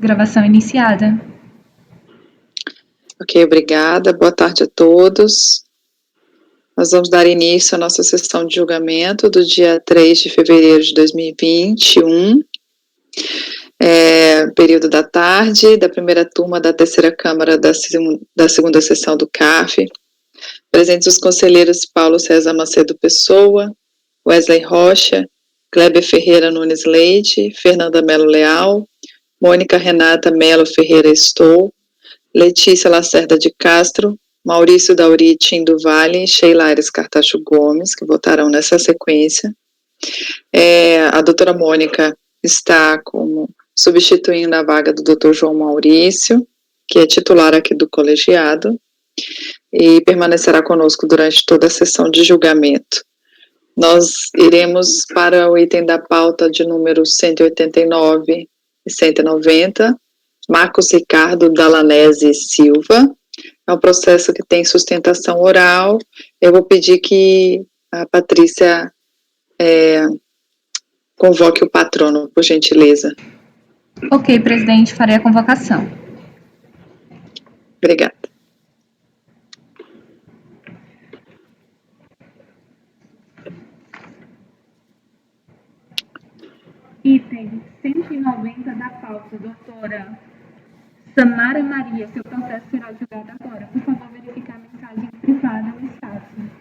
Gravação iniciada. Ok, obrigada. Boa tarde a todos. Nós vamos dar início à nossa sessão de julgamento do dia 3 de fevereiro de 2021, período da tarde, da primeira turma da terceira Câmara da segunda sessão do CAF. Presentes os conselheiros Paulo César Macedo Pessoa, Wesley Rocha, Kleber Ferreira Nunes Leite, Fernanda Melo Leal, Mônica Renata Melo Ferreira Estou, Letícia Lacerda de Castro, Maurício Dauri Tim do Vale, Sheila Aires Cartacho Gomes, que votarão nessa sequência. A doutora Mônica está como substituindo a vaga do doutor João Maurício, que é titular aqui do colegiado, e permanecerá conosco durante toda a sessão de julgamento. Nós iremos para o item da pauta de número 189 e 190, Marcos Ricardo Dalanese Silva. É um processo que tem sustentação oral. Eu vou pedir que a Patrícia convoque o patrono, por gentileza. Ok, presidente, farei a convocação. Obrigada. Item 190 da pauta, doutora Samara Maria, seu processo será julgado agora. Por favor, verificar a mensagem privada no espaço.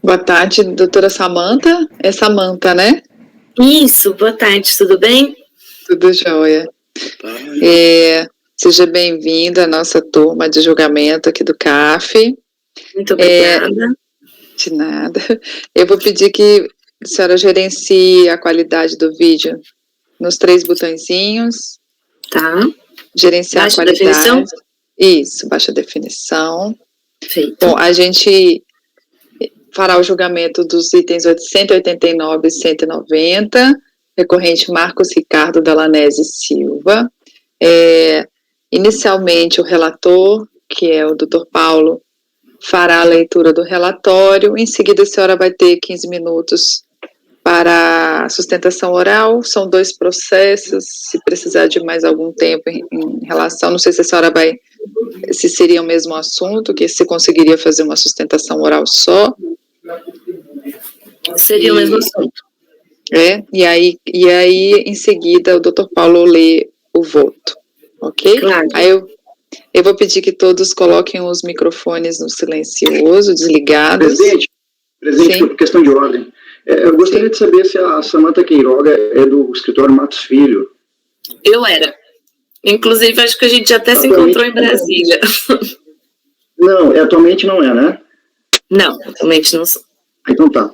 Boa tarde, doutora Samanta. É Samanta, né? Isso, boa tarde, tudo bem? Tudo jóia. Seja bem-vinda à nossa turma de julgamento aqui do CAF. Muito obrigada. De nada. Eu vou pedir que a senhora gerencie a qualidade do vídeo nos 3 botõezinhos. Tá. Gerenciar baixa a qualidade. Definição? Isso, baixa definição. Feito. Bom, a gente fará o julgamento dos itens 189 e 190, recorrente Marcos Ricardo Dalanese Silva. Inicialmente, o relator, que é o doutor Paulo, fará a leitura do relatório. Em seguida, a senhora vai ter 15 minutos para a sustentação oral. São 2 processos. Se precisar de mais algum tempo em relação, não sei se a senhora se seria o mesmo assunto, que se conseguiria fazer uma sustentação oral só. Seria o mesmo assunto. E aí, em seguida, o doutor Paulo lê o voto, ok? Claro. Aí eu vou pedir que todos coloquem os microfones no silencioso, desligados. Presidente, por questão de ordem, eu gostaria de saber se a Samanta Queiroga é do escritório Matos Filho. Eu era. Inclusive, acho que a gente até se encontrou em Brasília. Não, atualmente não é, né? Não, atualmente não sou. Então tá.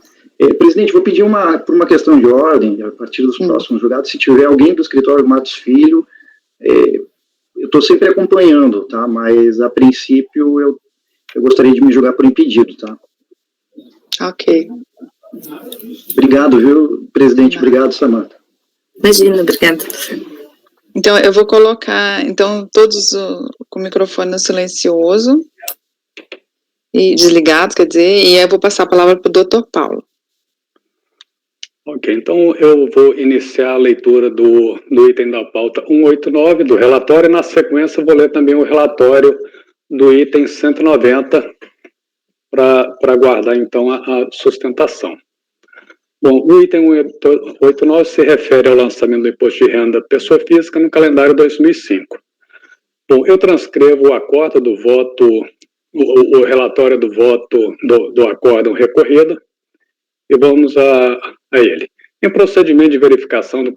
Presidente, vou pedir por uma questão de ordem, a partir dos próximos julgados, se tiver alguém do escritório Matos Filho, eu estou sempre acompanhando, tá? Mas, a princípio, eu gostaria de me julgar por impedido, tá? Ok. Obrigado, viu, presidente? Obrigado, Samanta. Imagina, obrigada. Então, eu vou colocar, todos com o microfone no silencioso e desligado, quer dizer, e aí eu vou passar a palavra para o doutor Paulo. Ok, então eu vou iniciar a leitura do item da pauta 189 do relatório, e na sequência eu vou ler também o relatório do item 190 para aguardar então a sustentação. Bom, o item 189 se refere ao lançamento do imposto de renda pessoa física no calendário 2005. Bom, eu transcrevo o acórdão do voto, o relatório do voto do acórdão recorrido, e vamos a ele. Em procedimento de verificação do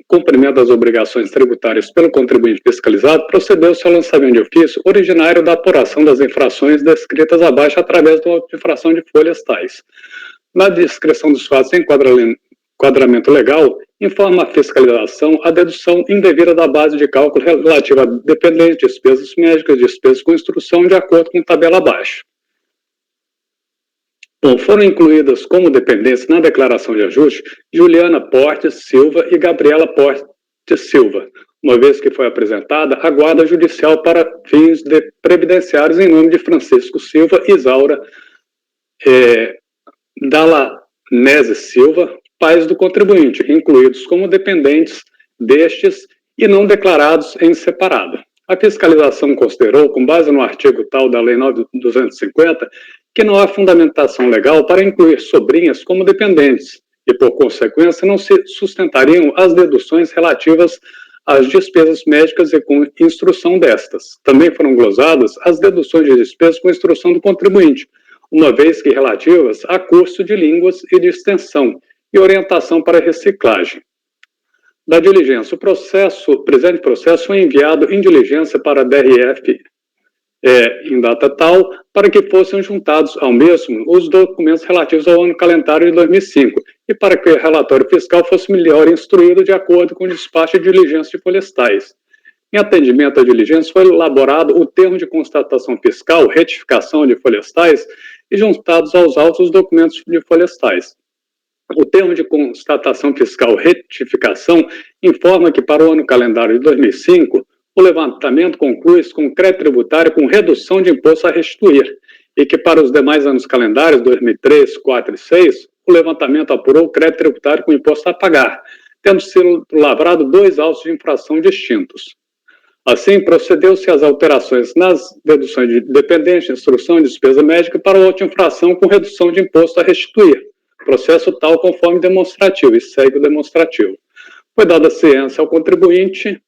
cumprimento das obrigações tributárias pelo contribuinte fiscalizado, procedeu-se ao lançamento de ofício originário da apuração das infrações descritas abaixo através de uma infração de folhas tais. Na descrição dos fatos em enquadramento legal, informa a fiscalização a dedução indevida da base de cálculo relativa a dependentes, despesas médicas, despesas com instrução, de acordo com a tabela abaixo. Bom, foram incluídas como dependentes na declaração de ajuste Juliana Portes Silva e Gabriela Portes Silva, uma vez que foi apresentada a guarda judicial para fins previdenciários em nome de Francisco Silva e Isaura Dalanese Silva, pais do contribuinte, incluídos como dependentes destes e não declarados em separado. A fiscalização considerou, com base no artigo tal da Lei 9.250, que não há fundamentação legal para incluir sobrinhas como dependentes e, por consequência, não se sustentariam as deduções relativas às despesas médicas e com instrução destas. Também foram glosadas as deduções de despesas com instrução do contribuinte, uma vez que relativas a curso de línguas e de extensão e orientação para reciclagem. Da diligência, o presente processo foi enviado em diligência para a DRF em data tal, para que fossem juntados ao mesmo os documentos relativos ao ano calendário de 2005 e para que o relatório fiscal fosse melhor instruído de acordo com o despacho de diligência de folhestais. Em atendimento à diligência, foi elaborado o termo de constatação fiscal, retificação de folhestais e juntados aos autos os documentos de folhestais. O termo de constatação fiscal retificação informa que para o ano calendário de 2005, o levantamento conclui-se com crédito tributário com redução de imposto a restituir e que para os demais anos calendários, 2003, 4 e 6, o levantamento apurou o crédito tributário com imposto a pagar, tendo sido lavrado 2 autos de infração distintos. Assim, procedeu-se às alterações nas deduções de dependência, instrução e despesa médica para o auto de infração com redução de imposto a restituir. Processo tal conforme demonstrativo, e segue o demonstrativo. Foi dada ciência ao contribuinte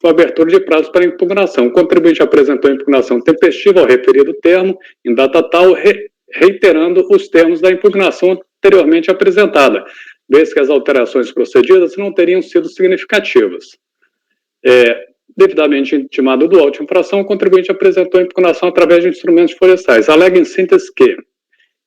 com abertura de prazo para impugnação. O contribuinte apresentou a impugnação tempestiva ao referido termo, em data tal, reiterando os termos da impugnação anteriormente apresentada, vez que as alterações procedidas não teriam sido significativas. Devidamente intimado do auto de infração, o contribuinte apresentou a impugnação através de instrumentos florestais. Alega em síntese que,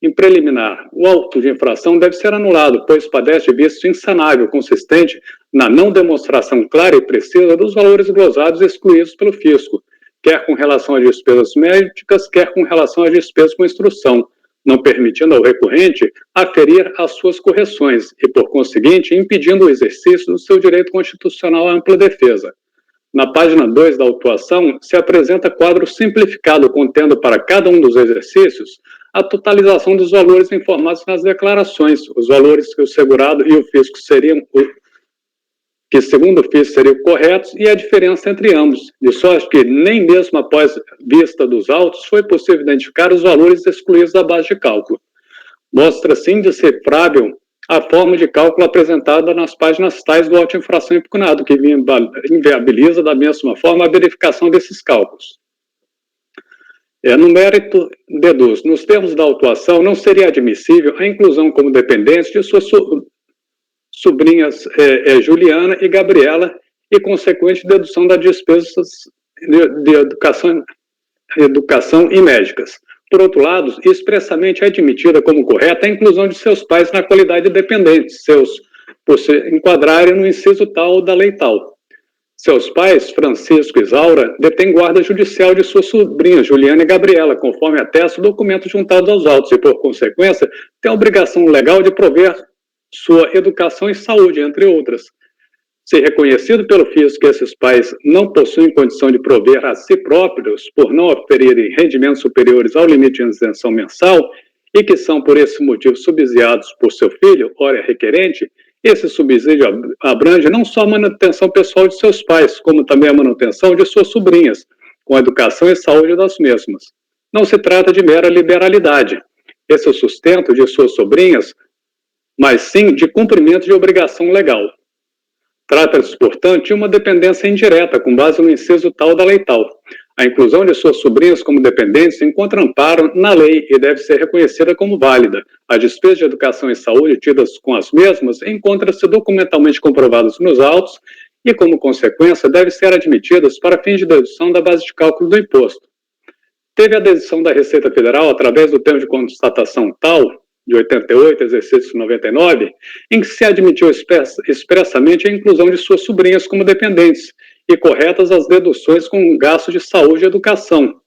em preliminar, o auto de infração deve ser anulado, pois padece de vício insanável consistente na não demonstração clara e precisa dos valores glosados excluídos pelo fisco, quer com relação às despesas médicas, quer com relação às despesas com instrução, não permitindo ao recorrente aferir as suas correções e, por conseguinte, impedindo o exercício do seu direito constitucional à ampla defesa. Na página 2 da autuação, se apresenta quadro simplificado contendo para cada um dos exercícios a totalização dos valores informados nas declarações, os valores que o segurado e o fisco seriam, que segundo o fisco seriam corretos, e a diferença entre ambos, de sorte que nem mesmo após vista dos autos foi possível identificar os valores excluídos da base de cálculo. Mostra-se indecifrável a forma de cálculo apresentada nas páginas tais do auto de infração impugnado, que inviabiliza da mesma forma a verificação desses cálculos. No mérito, deduz, nos termos da autuação, não seria admissível a inclusão como dependentes de suas sobrinhas Juliana e Gabriela e consequente dedução das despesas de educação e médicas. Por outro lado, expressamente é admitida como correta a inclusão de seus pais na qualidade de dependentes, por se enquadrarem no inciso tal da lei tal. Seus pais, Francisco e Isaura, detêm guarda judicial de suas sobrinhas, Juliana e Gabriela, conforme atesta o documento juntado aos autos, e, por consequência, têm a obrigação legal de prover sua educação e saúde, entre outras. Se reconhecido pelo fisco que esses pais não possuem condição de prover a si próprios, por não oferirem rendimentos superiores ao limite de isenção mensal, e que são, por esse motivo, subsidiados por seu filho, ora requerente, esse subsídio abrange não só a manutenção pessoal de seus pais, como também a manutenção de suas sobrinhas, com a educação e saúde das mesmas. Não se trata de mera liberalidade. Esse é o sustento de suas sobrinhas, mas sim de cumprimento de obrigação legal. Trata-se, portanto, de uma dependência indireta, com base no inciso tal da lei tal. A inclusão de suas sobrinhas como dependentes encontra amparo na lei e deve ser reconhecida como válida. As despesas de educação e saúde tidas com as mesmas encontram-se documentalmente comprovadas nos autos e, como consequência, devem ser admitidas para fins de dedução da base de cálculo do imposto. Teve a dedução da Receita Federal, através do termo de constatação tal de 88, exercício 99, em que se admitiu expressamente a inclusão de suas sobrinhas como dependentes e corretas as deduções com gasto de saúde e educação.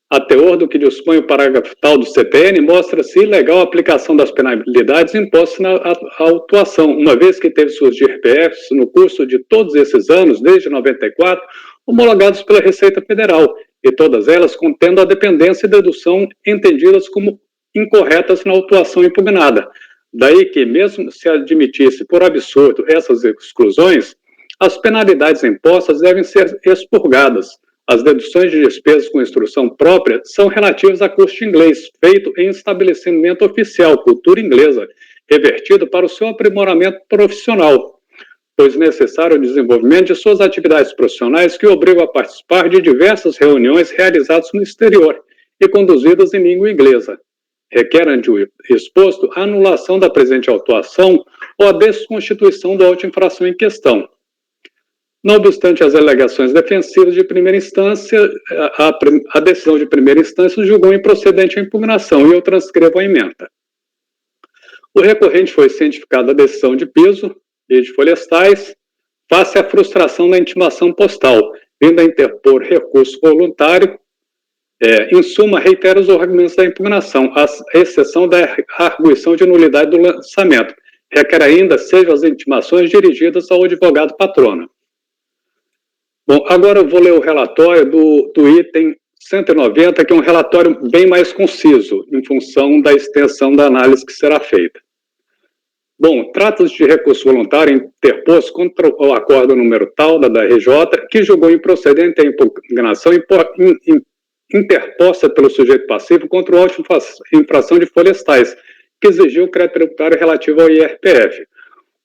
A teor do que dispõe o parágrafo tal do CPN, mostra-se ilegal a aplicação das penalidades impostas na autuação, uma vez que teve suas GRPFs no curso de todos esses anos, desde 94, homologados pela Receita Federal, e todas elas contendo a dependência e dedução entendidas como incorretas na autuação impugnada. Daí que, mesmo se admitisse por absurdo essas exclusões, as penalidades impostas devem ser expurgadas. As deduções de despesas com instrução própria são relativas a curso de inglês, feito em estabelecimento oficial, cultura inglesa, revertido para o seu aprimoramento profissional, pois necessário o desenvolvimento de suas atividades profissionais que obrigam a participar de diversas reuniões realizadas no exterior e conduzidas em língua inglesa. Requer, ante o exposto, a anulação da presente autuação ou a desconstituição da auto-infração em questão. Não obstante as alegações defensivas de primeira instância, a decisão de primeira instância julgou improcedente a impugnação e eu transcrevo a ementa. O recorrente foi cientificado da decisão de piso e de florestais face à frustração da intimação postal, vindo a interpor recurso voluntário. Em suma, reitera os argumentos da impugnação, à exceção da arguição de nulidade do lançamento. Requer ainda sejam as intimações dirigidas ao advogado patrono. Bom, agora eu vou ler o relatório do item 190, que é um relatório bem mais conciso, em função da extensão da análise que será feita. Bom, trata-se de recurso voluntário interposto contra o acordo número tal da RJ, que julgou improcedente a impugnação interposta pelo sujeito passivo contra o auto-infração de florestais, que exigiu o crédito tributário relativo ao IRPF.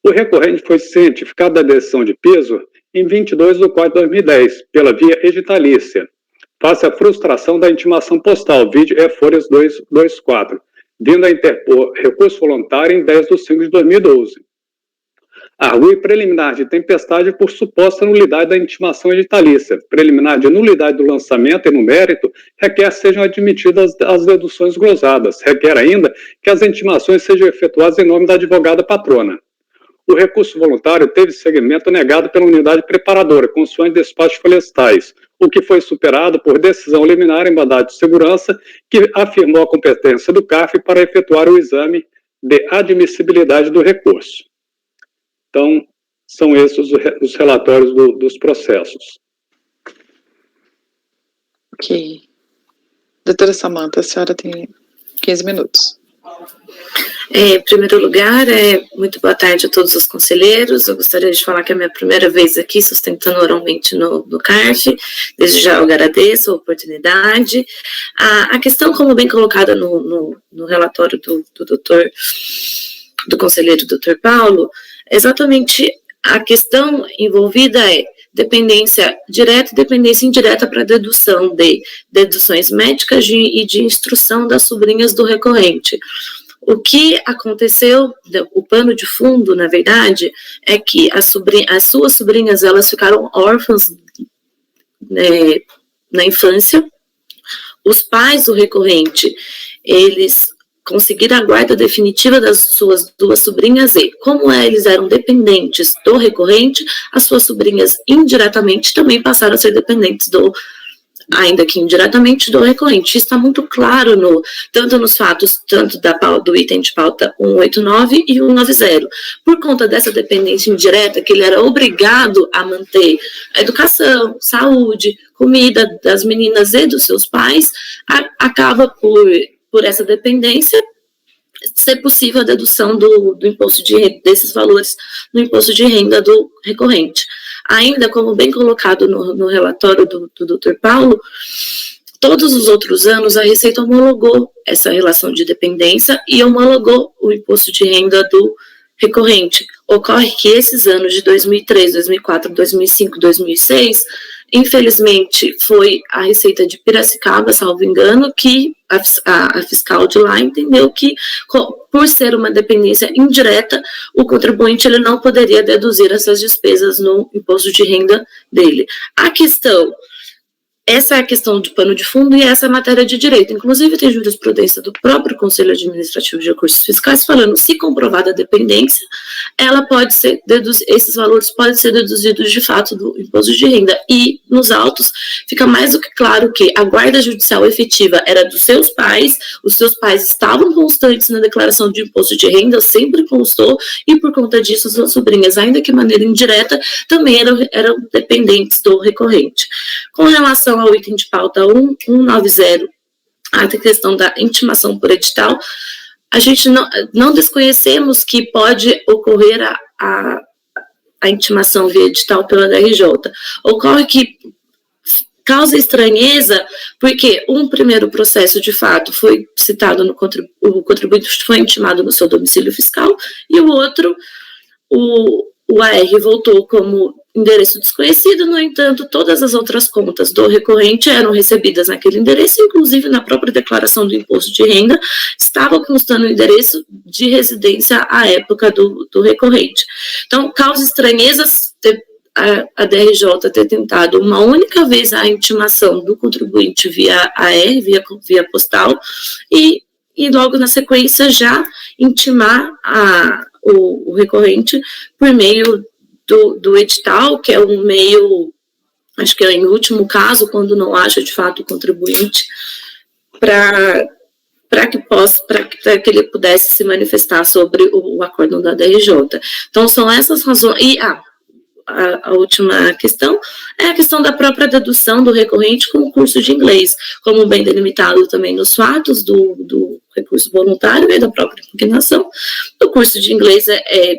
O recorrente foi cientificado da decisão de piso em 22 do Código de 2010, pela via editalícia, face à frustração da intimação postal, vide folhas 224, vindo a interpor recurso voluntário em 10 de 5 de 2012. Argue preliminar de tempestade por suposta nulidade da intimação editalícia. Preliminar de nulidade do lançamento e no mérito, requer sejam admitidas as deduções glosadas. Requer ainda que as intimações sejam efetuadas em nome da advogada patrona. O recurso voluntário teve seguimento negado pela unidade preparadora, consoante despacho florestais, o que foi superado por decisão liminar em mandado de segurança, que afirmou a competência do CARF para efetuar o exame de admissibilidade do recurso. Então, são esses os relatórios dos processos. Ok. Doutora Samanta, a senhora tem 15 minutos. Em primeiro lugar, muito boa tarde a todos os conselheiros. Eu gostaria de falar que é a minha primeira vez aqui sustentando oralmente no CARF. Desde já eu agradeço a oportunidade. A questão, como bem colocada no relatório do conselheiro Dr. Paulo, exatamente a questão envolvida é dependência direta e dependência indireta para dedução de deduções médicas e de instrução das sobrinhas do recorrente. O que aconteceu, o pano de fundo, na verdade, é que as suas sobrinhas, elas ficaram órfãs, né, na infância. Os pais do recorrente, eles conseguiram a guarda definitiva das suas duas sobrinhas e, como eles eram dependentes do recorrente, as suas sobrinhas indiretamente também passaram a ser dependentes ainda que indiretamente, do recorrente. Isso está muito claro tanto nos fatos, tanto do item de pauta 189 e 190. Por conta dessa dependência indireta, que ele era obrigado a manter a educação, saúde, comida das meninas e dos seus pais, acaba por essa dependência ser possível a dedução do imposto de renda, desses valores no imposto de renda do recorrente. Ainda, como bem colocado no relatório do Dr. Paulo, todos os outros anos a Receita homologou essa relação de dependência e homologou o imposto de renda do recorrente. Ocorre que esses anos de 2003, 2004, 2005, 2006, infelizmente foi a Receita de Piracicaba, salvo engano, que a fiscal de lá entendeu que, por ser uma dependência indireta, o contribuinte ele não poderia deduzir essas despesas no imposto de renda dele. A questão essa é a questão de pano de fundo e essa é a matéria de direito. Inclusive, tem jurisprudência do próprio Conselho Administrativo de Recursos Fiscais falando, se comprovada a dependência, ela pode ser esses valores podem ser deduzidos de fato do imposto de renda. E nos autos fica mais do que claro que a guarda judicial efetiva era dos seus pais, os seus pais estavam constantes na declaração de imposto de renda, sempre constou, e por conta disso as suas sobrinhas, ainda que de maneira indireta, também eram dependentes do recorrente. Com relação ao item de pauta 190, a questão da intimação por edital, a gente não desconhecemos que pode ocorrer a intimação via edital pela DRJ. Ocorre que causa estranheza, porque um primeiro processo, de fato, foi citado o contribuinte foi intimado no seu domicílio fiscal, e o outro, o AR voltou como endereço desconhecido, no entanto, todas as outras contas do recorrente eram recebidas naquele endereço, inclusive na própria declaração do imposto de renda, estava constando o endereço de residência à época do recorrente. Então, causa estranhezas a DRJ ter tentado uma única vez a intimação do contribuinte via AR, via postal, e logo na sequência já intimar o recorrente por meio do edital, que é um meio, acho que é em último caso, quando não acha de fato o contribuinte, para que ele pudesse se manifestar sobre o acórdão da DRJ. Então, são essas razões. E a última questão é a questão da própria dedução do recorrente com o curso de inglês, como bem delimitado também nos fatos do recurso voluntário e da própria impugnação. O curso de inglês é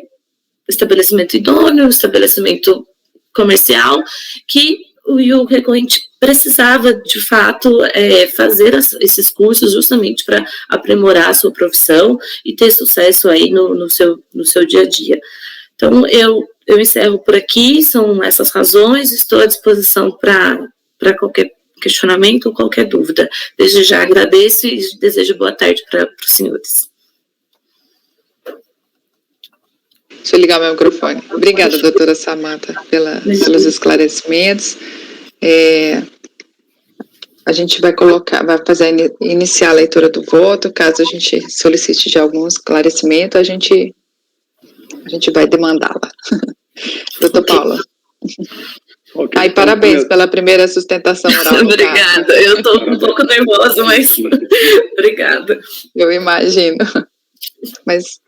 estabelecimento idôneo, estabelecimento comercial, que o recorrente precisava, de fato, fazer esses cursos justamente para aprimorar a sua profissão e ter sucesso aí no seu dia a dia. Então, eu encerro por aqui, são essas razões, estou à disposição para qualquer questionamento ou qualquer dúvida. Desde já agradeço e desejo boa tarde para os senhores. Deixa eu ligar meu microfone. Obrigada, doutora Samantha, pelos esclarecimentos. A gente vai iniciar a leitura do voto. Caso a gente solicite de algum esclarecimento, a gente vai demandá-la. Doutor Paula. Okay, parabéns pela primeira sustentação oral. Obrigada, eu estou um pouco nervosa, mas obrigada. Eu imagino. Mas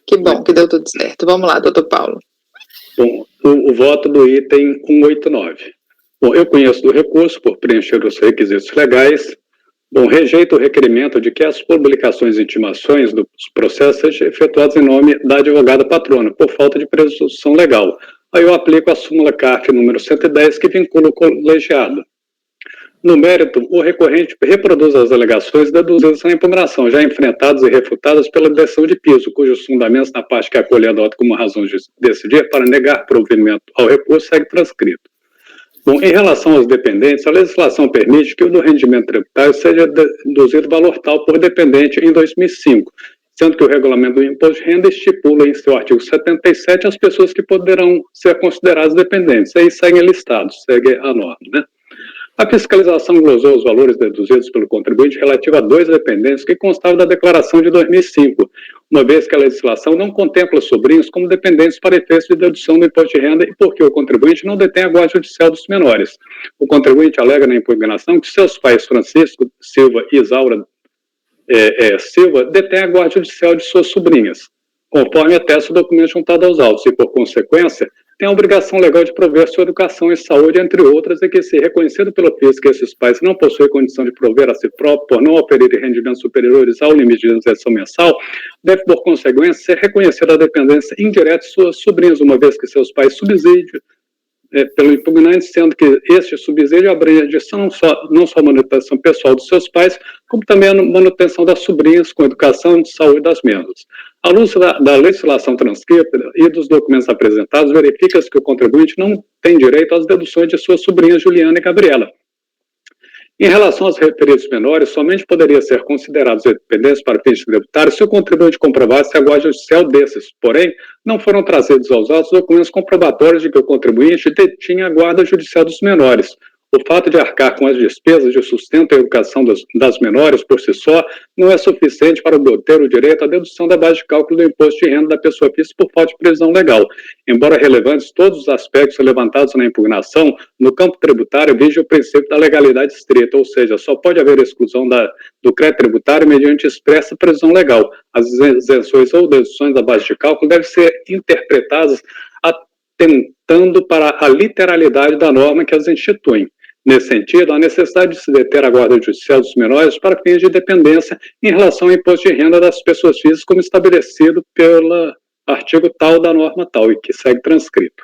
que bom que deu tudo certo. Vamos lá, doutor Paulo. Bom, o voto do item 189. Bom, eu conheço do recurso por preencher os requisitos legais. Bom, rejeito o requerimento de que as publicações e intimações dos processos sejam efetuadas em nome da advogada patrona, por falta de presunção legal. Aí eu aplico a súmula CARF número 110, que vincula o colegiado. No mérito, o recorrente reproduz as alegações deduzidas na impugnação, já enfrentadas e refutadas pela decisão de piso, cujos fundamentos na parte que a Colhe adota como razão de decidir para negar provimento ao recurso segue transcrito. Bom, em relação aos dependentes, a legislação permite que o do rendimento tributário seja deduzido valor tal por dependente em 2005, sendo que o regulamento do imposto de renda estipula em seu artigo 77 as pessoas que poderão ser consideradas dependentes. Aí seguem listados, segue a norma, né? A fiscalização glosou os valores deduzidos pelo contribuinte relativo a 2 dependentes que constavam da declaração de 2005, uma vez que a legislação não contempla sobrinhos como dependentes para efeitos de dedução do imposto de renda e porque o contribuinte não detém a guarda judicial dos menores. O contribuinte alega na impugnação que seus pais Francisco Silva e Isaura Silva detêm a guarda judicial de suas sobrinhas, conforme atesta o documento juntado aos autos, e, por consequência, tem a obrigação legal de prover sua educação e saúde, entre outras, e que, se reconhecido pelo FIS que esses pais não possuem condição de prover a si próprio por não oferirem rendimentos superiores ao limite de isenção mensal, deve, por consequência, ser reconhecida a dependência indireta de suas sobrinhas, uma vez que seus pais subsidiam pelo impugnante, sendo que este subsídio abrange não só a manutenção pessoal dos seus pais, como também a manutenção das sobrinhas com educação e saúde das mesmas. À luz da legislação transcrita e dos documentos apresentados, verifica-se que o contribuinte não tem direito às deduções de suas sobrinhas Juliana e Gabriela. Em relação aos referidos menores, somente poderia ser considerados dependentes para fins tributários se o contribuinte comprovasse a guarda judicial desses. Porém, não foram trazidos aos autos documentos comprobatórios de que o contribuinte detinha a guarda judicial dos menores, O fato de arcar com as despesas de sustento e educação das menores por si só não é suficiente para obter o direito à dedução da base de cálculo do imposto de renda da pessoa física por falta de previsão legal. Embora relevantes todos os aspectos levantados na impugnação, no campo tributário vige o princípio da legalidade estrita, ou seja, só pode haver exclusão do crédito tributário mediante expressa previsão legal. As isenções ou deduções da base de cálculo devem ser interpretadas atentando para a literalidade da norma que as institui. Nesse sentido, há necessidade de se deter a guarda judicial dos menores para fins de dependência em relação ao imposto de renda das pessoas físicas, como estabelecido pelo artigo tal da norma tal, e que segue transcrito.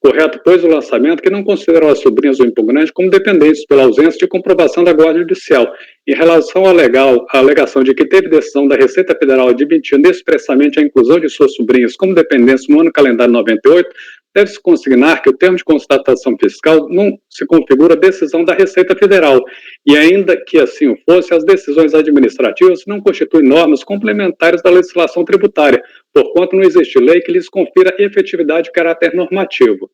Correto, pois, o lançamento que não considerou as sobrinhas do impugnante como dependentes pela ausência de comprovação da guarda judicial. Em relação à alegação de que teve decisão da Receita Federal admitindo expressamente a inclusão de suas sobrinhas como dependentes no ano calendário 98, deve-se consignar que o termo de constatação fiscal não se configura decisão da Receita Federal, e ainda que assim o fosse, as decisões administrativas não constituem normas complementares da legislação tributária, porquanto não existe lei que lhes confira efetividade de caráter normativo.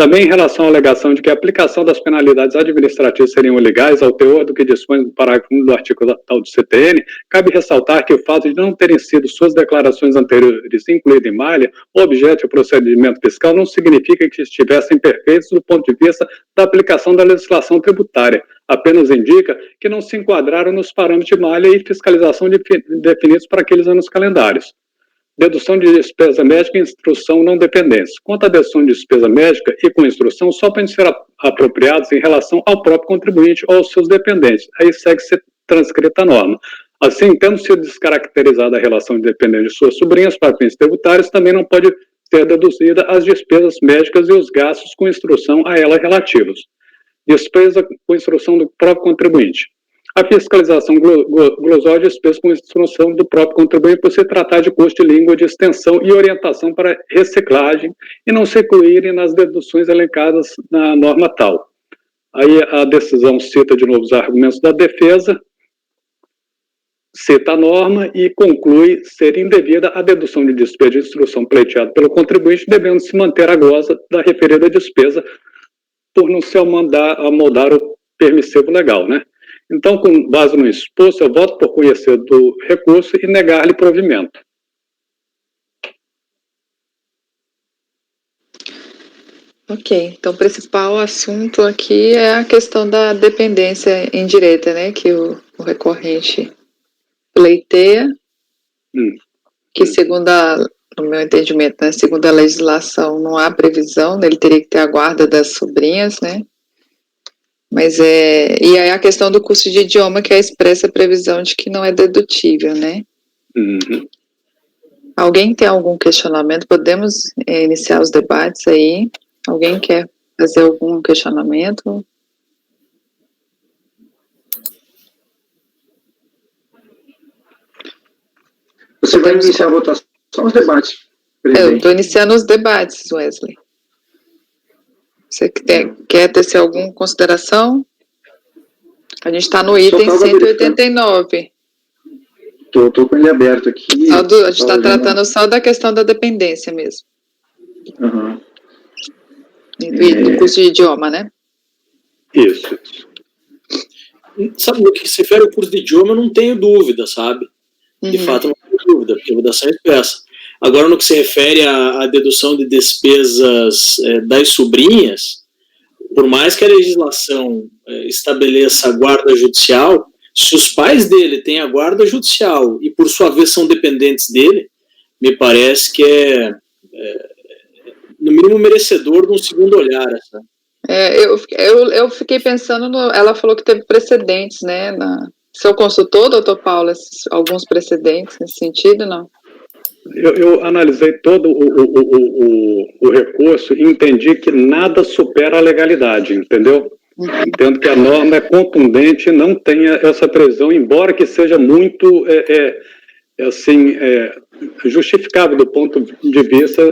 Também em relação à alegação de que a aplicação das penalidades administrativas seriam ilegais ao teor do que dispõe o parágrafo 1 do artigo tal do CTN, cabe ressaltar que o fato de não terem sido suas declarações anteriores incluídas em malha, objeto de procedimento fiscal, não significa que estivessem perfeitos do ponto de vista da aplicação da legislação tributária. Apenas indica que não se enquadraram nos parâmetros de malha e fiscalização definidos para aqueles anos calendários. Dedução de despesa médica e instrução não dependentes. Quanto à dedução de despesa médica e com instrução, só podem ser apropriados em relação ao próprio contribuinte ou aos seus dependentes. Aí segue-se transcrita a norma. Assim, tendo sido descaracterizada a relação de dependente de suas sobrinhas para fins tributários, também não pode ser deduzida as despesas médicas e os gastos com instrução a elas relativos. Despesa com instrução do próprio contribuinte. A fiscalização glosória de despesas com instrução do próprio contribuinte por se tratar de custo de língua de extensão e orientação para reciclagem e não se incluírem nas deduções elencadas na norma tal. Aí a decisão cita de novo os argumentos da defesa, cita a norma e conclui ser indevida a dedução de despesa de instrução pleiteada pelo contribuinte, devendo se manter a goza da referida despesa por não se amoldar o permissivo legal, né? Então, com base no exposto, eu voto por conhecer do recurso e negar-lhe provimento. Ok, então o principal assunto aqui é a questão da dependência indireta, né, que o recorrente pleiteia, que no meu entendimento, né, segundo a legislação, não há previsão, ele teria que ter a guarda das sobrinhas, né, mas e aí a questão do curso de idioma, que é a expressa previsão de que não é dedutível, né? Uhum. Alguém tem algum questionamento? Podemos iniciar os debates aí? Alguém quer fazer algum questionamento? Você vai iniciar a votação os debates. Eu estou iniciando os debates, Wesley. Você quer ter alguma consideração? A gente está no item 189. Estou com ele aberto aqui. A gente está tratando só da questão da dependência mesmo. Uhum. Do curso de idioma, né? Isso. Sabe, no que se refere ao curso de idioma, eu não tenho dúvida, sabe? De fato, não tenho dúvida, porque a votação é expressa. Agora, no que se refere à dedução de despesas das sobrinhas, por mais que a legislação estabeleça a guarda judicial, se os pais dele têm a guarda judicial e, por sua vez, são dependentes dele, me parece que no mínimo, merecedor de um segundo olhar. Sabe? Eu fiquei pensando, ela falou que teve precedentes, né? O senhor consultou, doutor Paulo, alguns precedentes nesse sentido, não? Eu analisei todo o recurso e entendi que nada supera a legalidade, entendeu? Entendo que a norma é contundente, não tenha essa previsão, embora que seja muito justificável do ponto de vista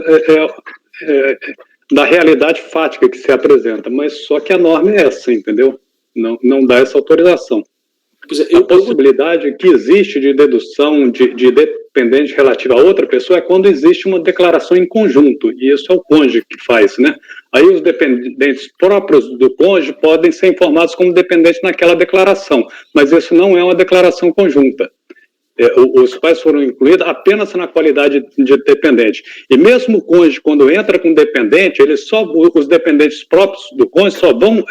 da realidade fática que se apresenta, mas só que a norma é essa, entendeu? Não dá essa autorização. A possibilidade que existe de dedução de dependente relativa a outra pessoa é quando existe uma declaração em conjunto, e isso é o cônjuge que faz, né? Aí os dependentes próprios do cônjuge podem ser informados como dependentes naquela declaração, mas isso não é uma declaração conjunta. Os pais foram incluídos apenas na qualidade de dependente. E mesmo o cônjuge, quando entra com dependente, os dependentes próprios do cônjuge só vão,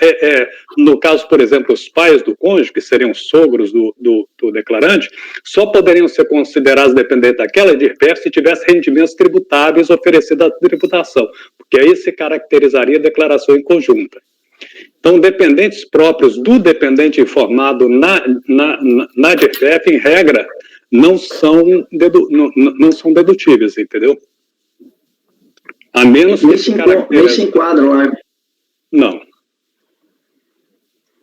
no caso, por exemplo, os pais do cônjuge, que seriam sogros do declarante, só poderiam ser considerados dependentes daquela DIRPEF se tivesse rendimentos tributáveis oferecidos à tributação, porque aí se caracterizaria a declaração em conjunta. Então, dependentes próprios do dependente informado na DIRPEF, em regra, não são dedutíveis, entendeu? A menos que nem se enquadram lá. Não.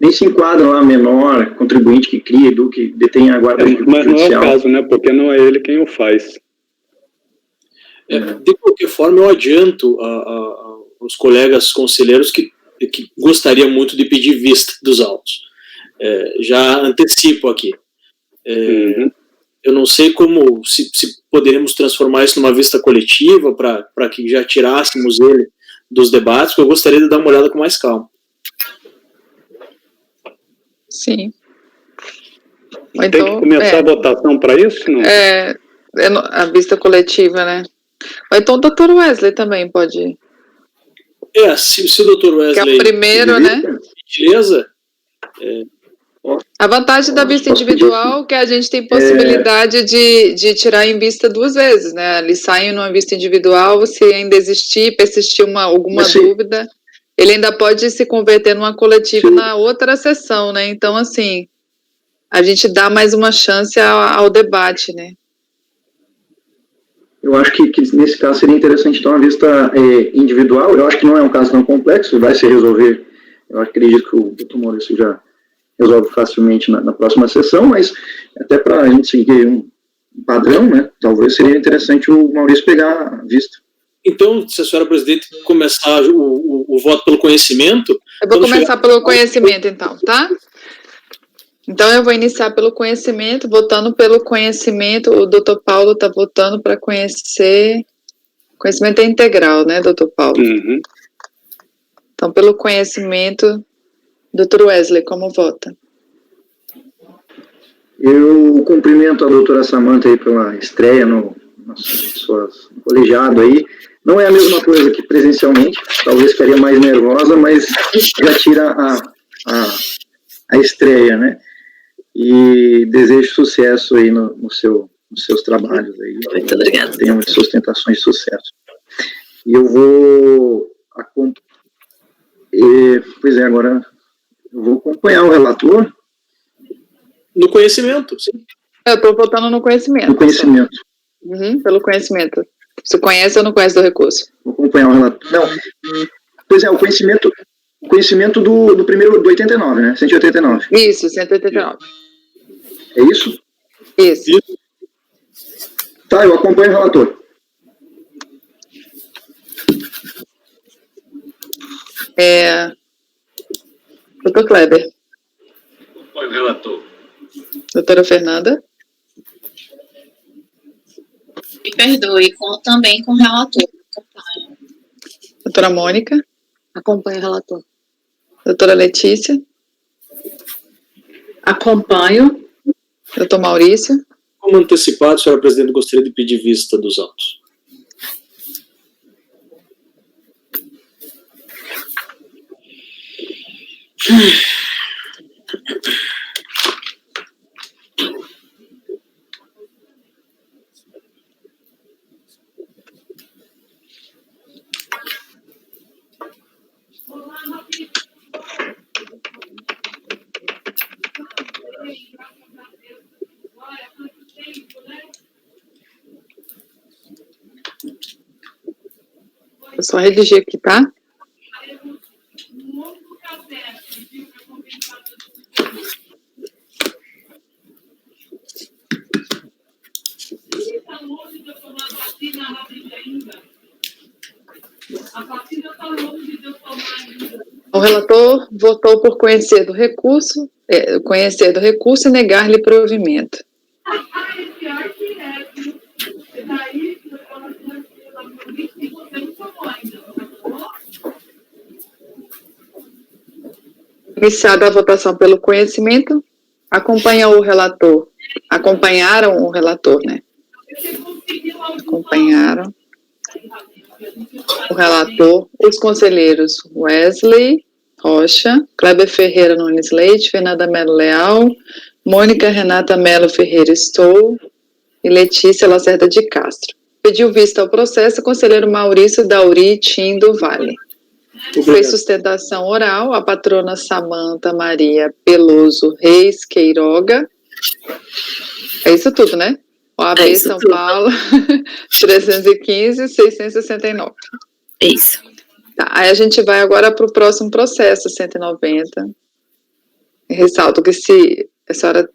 Nem se enquadram lá menor, contribuinte que cria, que detém a guarda judicial. Mas não é o caso, né? Porque não é ele quem o faz. De qualquer forma, eu adianto aos colegas conselheiros que gostaria muito de pedir vista dos autos. Já antecipo aqui. Eu não sei como, se poderíamos transformar isso numa vista coletiva para que já tirássemos ele dos debates, porque eu gostaria de dar uma olhada com mais calma. Sim. Tem que começar a votação para isso? Não? A vista coletiva, né? Ou então o doutor Wesley também pode... Se o doutor Wesley... Que é o primeiro, né? Beleza? A vantagem da vista individual é que a gente tem possibilidade de tirar em vista 2 vezes, né? Eles saem numa vista individual, se ainda persistir alguma dúvida, ele ainda pode se converter numa coletiva na outra sessão, né? Então, assim, a gente dá mais uma chance ao debate, né? Eu acho que nesse caso seria interessante então a vista individual. Eu acho que não é um caso tão complexo, vai se resolver. Eu acredito que o doutor Maurício já resolve facilmente na próxima sessão, mas até para a gente seguir um padrão, né, talvez seria interessante o Maurício pegar a vista. Então, se a senhora presidente começar o voto pelo conhecimento... Eu vou começar pelo conhecimento, então, tá? Então, eu vou iniciar pelo conhecimento, votando pelo conhecimento. O doutor Paulo está votando para conhecer... Conhecimento é integral, né, doutor Paulo? Uhum. Então, pelo conhecimento... Doutor Wesley, como vota? Eu cumprimento a doutora Samanta aí pela estreia no colegiado aí. Não é a mesma coisa que presencialmente, talvez ficaria mais nervosa, mas já tira a estreia, né? E desejo sucesso aí nos seus trabalhos aí. Muito obrigada. Tenha muitas sustentações de sucesso. E eu vou... Pois é, agora... Eu vou acompanhar o relator. No conhecimento, sim. Eu estou votando no conhecimento. No conhecimento. Pelo conhecimento. Você conhece ou não conhece do recurso? Vou acompanhar o relator. Não. Pois é, o conhecimento do primeiro, do 89, né? 189. Isso, 189. É isso? Isso. Tá, eu acompanho o relator. Doutor Kleber. Acompanho o relator. Doutora Fernanda. Me perdoe, também com o relator. Acompanho. Doutora Mônica. Acompanho o relator. Doutora Letícia. Acompanho. Doutor Maurício. Como antecipado, senhora presidente, gostaria de pedir vista dos autos. Eu só redigir aqui, tá? O relator votou por conhecer do recurso. conhecer do recurso e negar-lhe provimento. Iniciada a votação pelo conhecimento, acompanharam o relator, né? Acompanharam o relator, os conselheiros Wesley Rocha, Kleber Ferreira Nunes Leite, Fernanda Melo Leal, Mônica Renata Melo Ferreira Estou e Letícia Lacerda de Castro. Pediu vista ao processo o conselheiro Maurício Dauri Tim do Vale. Fez sustentação oral a patrona Samanta Maria Peloso Reis Queiroga. É isso tudo, né? OAB São tudo. Paulo, 315-669. Isso. Tá, aí a gente vai agora para o próximo processo, 190. Ressalto que se a senhora,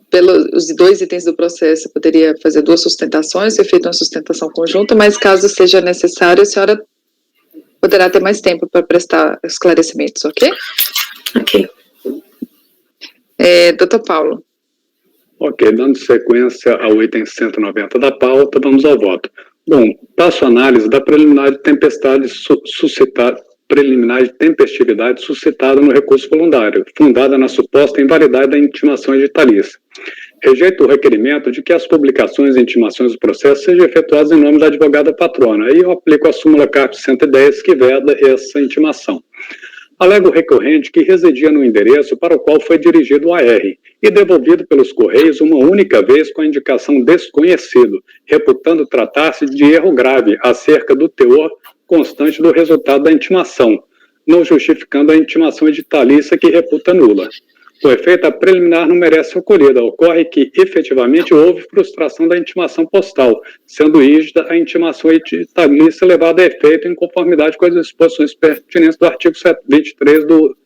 pelos 2 itens do processo, poderia fazer 2 sustentações, ser feita uma sustentação conjunta, mas caso seja necessário, a senhora poderá ter mais tempo para prestar esclarecimentos, ok? Ok. Doutor Paulo. Ok, dando sequência ao item 190 da pauta, vamos ao voto. Bom, passo a análise da preliminar de tempestividade suscitada no recurso voluntário, fundada na suposta invalidade da intimação editalícia. Rejeito o requerimento de que as publicações e intimações do processo sejam efetuadas em nome da advogada patrona. Aí eu aplico a súmula CARP 110, que veda essa intimação. Alega o recorrente que residia no endereço para o qual foi dirigido o AR e devolvido pelos Correios uma única vez com a indicação desconhecido, reputando tratar-se de erro grave acerca do teor constante do resultado da intimação, não justificando a intimação editalícia que reputa nula. Com efeito, a preliminar não merece ocorrida. Ocorre que, efetivamente, houve frustração da intimação postal, sendo rígida a intimação editalícia levada a efeito em conformidade com as disposições pertinentes do artigo 23 do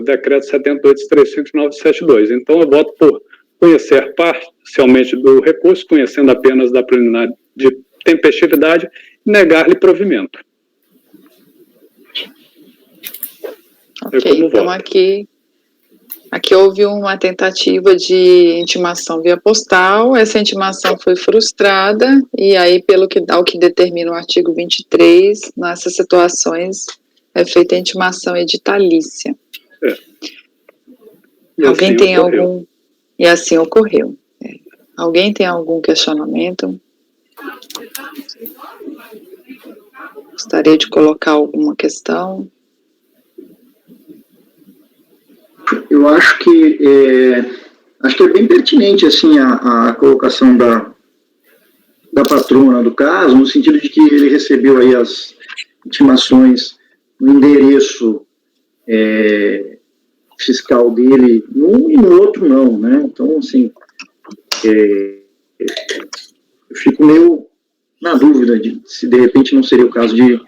decreto 78.359/72. Então, eu voto por conhecer parcialmente do recurso, conhecendo apenas da preliminar de tempestividade, e negar-lhe provimento. Ok, então aqui houve uma tentativa de intimação via postal, essa intimação foi frustrada, e aí, ao que determina o artigo 23, nessas situações é feita a intimação editalícia. Alguém assim tem ocorreu. Algum... E assim ocorreu. Alguém tem algum questionamento? Gostaria de colocar alguma questão? Eu acho que é bem pertinente assim a colocação da patrona do caso, no sentido de que ele recebeu aí as intimações no endereço fiscal dele, num e no outro não, né? Então, assim, eu fico meio na dúvida de se de repente não seria o caso de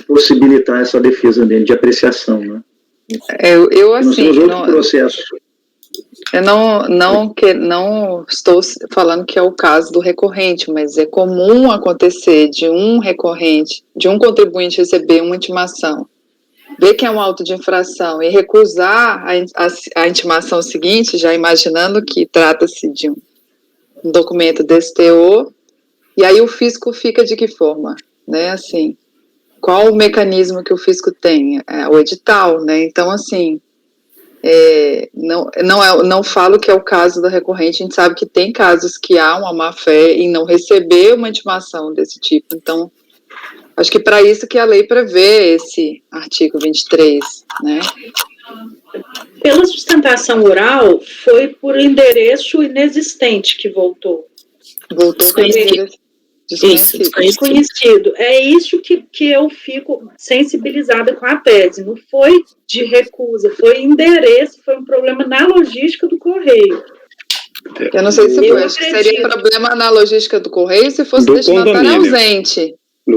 possibilitar essa defesa dele de apreciação, né? Eu assim, não estou falando que é o caso do recorrente, mas é comum acontecer de um contribuinte receber uma intimação, ver que é um auto de infração e recusar a intimação seguinte, já imaginando que trata-se de um documento desse teor, e aí o fisco fica de que forma, né, assim... Qual o mecanismo que o fisco tem? O edital, né? Então, assim, não falo que é o caso da recorrente, a gente sabe que tem casos que há uma má-fé em não receber uma intimação desse tipo. Então, acho que para isso que a lei prevê esse artigo 23, né? Pela sustentação oral, foi por endereço inexistente que voltou. Voltou pelo endereço. Desconhecido. É isso que eu fico sensibilizada com a tese. Não foi de recusa, foi endereço, foi um problema na logística do correio. Eu não sei se foi, acho que seria problema na logística do correio se fosse destinatário ausente.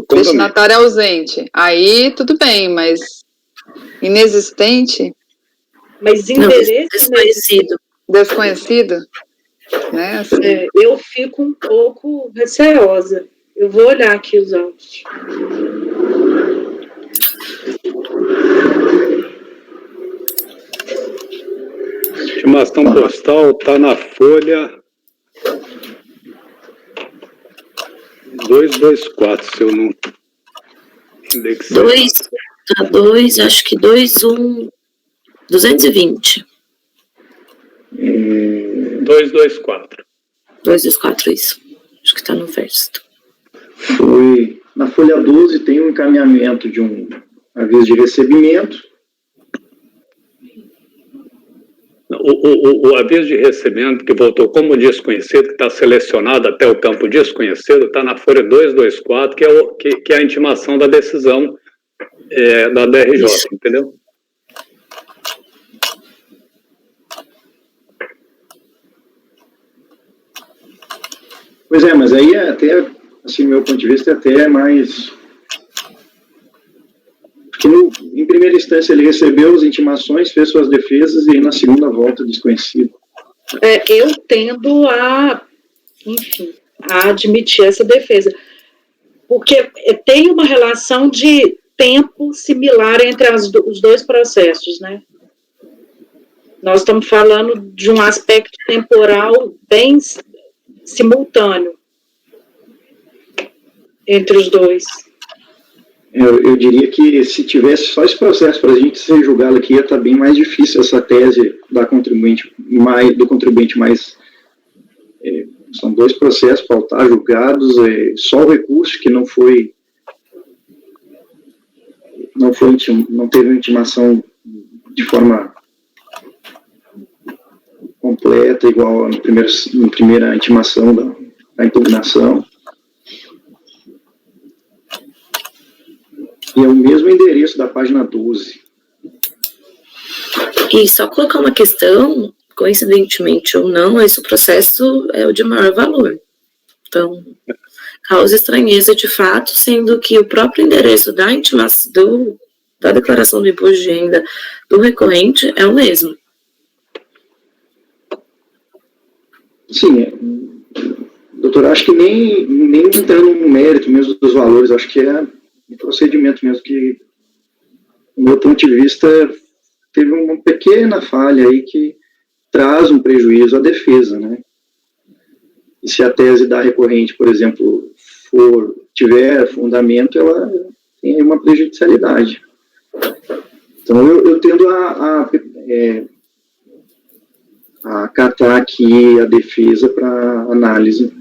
Destinatário ausente. Aí tudo bem, mas inexistente? Mas endereço desconhecido? Né, assim. Eu fico um pouco receosa. Eu vou olhar aqui os autos. intimação postal está na folha 224, se eu não indexei. 2, acho que 220. 224. 224, isso. Acho que está no verso. Foi na folha 12, tem um encaminhamento de um aviso de recebimento. O aviso de recebimento que voltou como desconhecido, que está selecionado até o campo desconhecido, está na folha 224, que é a intimação da decisão da DRJ, isso. Entendeu? Pois é, mas aí até, assim, meu ponto de vista, é até mais... Porque em primeira instância ele recebeu as intimações, fez suas defesas e na segunda volta desconhecido. Eu tendo a, enfim, a admitir essa defesa. Porque tem uma relação de tempo similar entre os dois processos, né? Nós estamos falando de um aspecto temporal bem simultâneo entre os dois. Eu diria que se tivesse só esse processo para a gente ser julgado aqui, ia estar bem mais difícil essa tese do contribuinte mais... são dois processos para estar julgados, só o recurso que não teve intimação de forma completa, igual na primeira intimação da impugnação. E é o mesmo endereço da página 12. E só colocar uma questão, coincidentemente ou não, esse processo é o de maior valor. Então, causa estranheza de fato, sendo que o próprio endereço da intimação, da declaração do imposto de renda do recorrente é o mesmo. Sim, doutor, acho que nem entrando no mérito mesmo dos valores, acho que é um procedimento mesmo que, do meu ponto de vista, teve uma pequena falha aí que traz um prejuízo à defesa, né? E se a tese da recorrente, por exemplo, tiver fundamento, ela tem uma prejudicialidade. Então, eu tendo a acatar aqui a defesa para análise.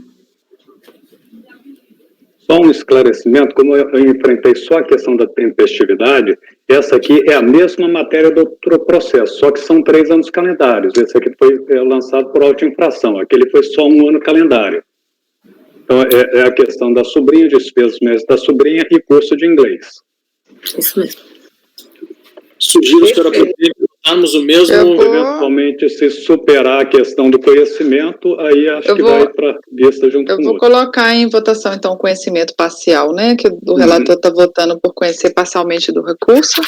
Só um esclarecimento, como eu enfrentei só a questão da tempestividade, essa aqui é a mesma matéria do outro processo, só que são 3 anos calendários. Esse aqui foi lançado por auto-infração, aquele foi só 1 ano calendário. Então, é a questão da sobrinha, despesas médias da sobrinha e curso de inglês. Isso mesmo. Sugiro, senhora presidente, botarmos o mesmo... Eventualmente, se superar a questão do conhecimento, aí acho que vai para vista junto com o outro. Eu vou colocar em votação, então, o conhecimento parcial, né? Que o relator está votando por conhecer parcialmente do recurso,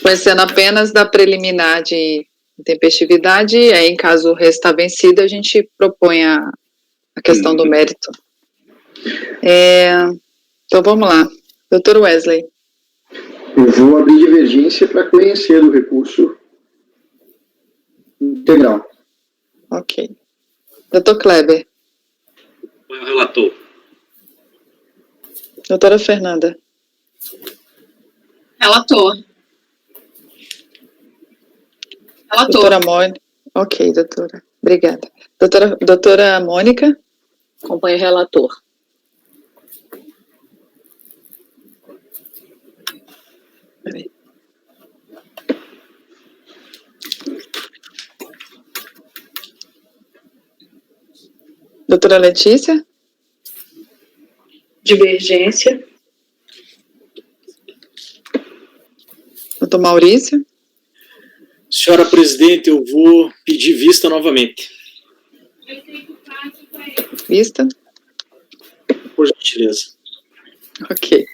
conhecendo apenas da preliminar de intempestividade, aí, em caso o resto está vencido, a gente propõe a questão do mérito. Então, vamos lá. Doutor Wesley. Eu vou abrir divergência para conhecer o recurso integral. Ok. Doutor Kleber. Põe o relator. Doutora Fernanda. Relator. Doutora Mônica. Ok, doutora. Obrigada. Doutora Mônica. Acompanha o relator. Peraí. Doutora Letícia? Divergência. Doutor Maurício? Senhora presidente, eu vou pedir vista novamente. Vista? Por gentileza. Ok.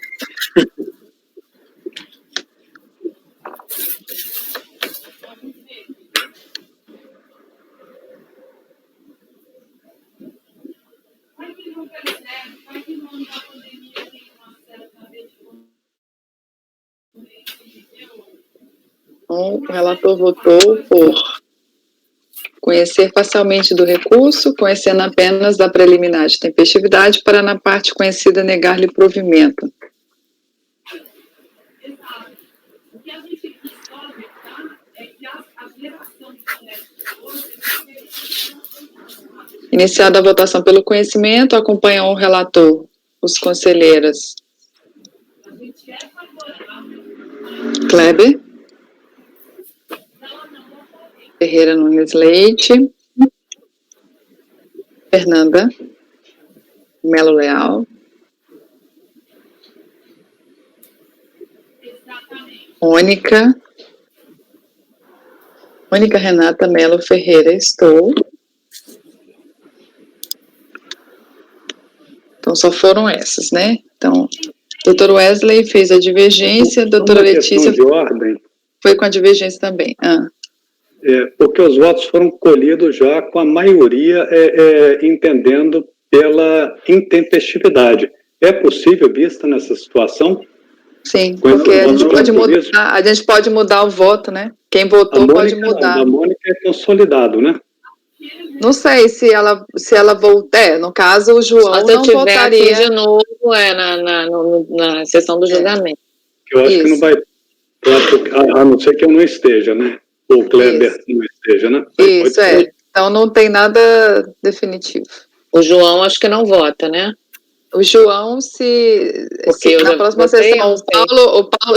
O relator votou por conhecer parcialmente do recurso, conhecendo apenas da preliminar de tempestividade, para na parte conhecida negar-lhe provimento. Iniciada a votação pelo conhecimento, acompanham o relator, os conselheiros Kleber, Ferreira Nunes Leite, Fernanda Melo Leal, Mônica Renata Melo Ferreira, estou. Então, só foram essas, né? Então, doutor Wesley fez a divergência, doutora Letícia de ordem. Foi com a divergência também. Porque os votos foram colhidos já com a maioria entendendo pela intempestividade. É possível, vista nessa situação? Sim, porque a gente pode mudar o voto, né? Quem votou pode mudar. A Mônica é consolidado, né? Não sei se ela voltar. No caso, o João não votaria. De novo, na sessão do julgamento. Eu acho que não vai. A não ser que eu não esteja, né? Ou o Kleber não esteja, né? Isso, Então não tem nada definitivo. O João acho que não vota, né? O João, se na próxima sessão,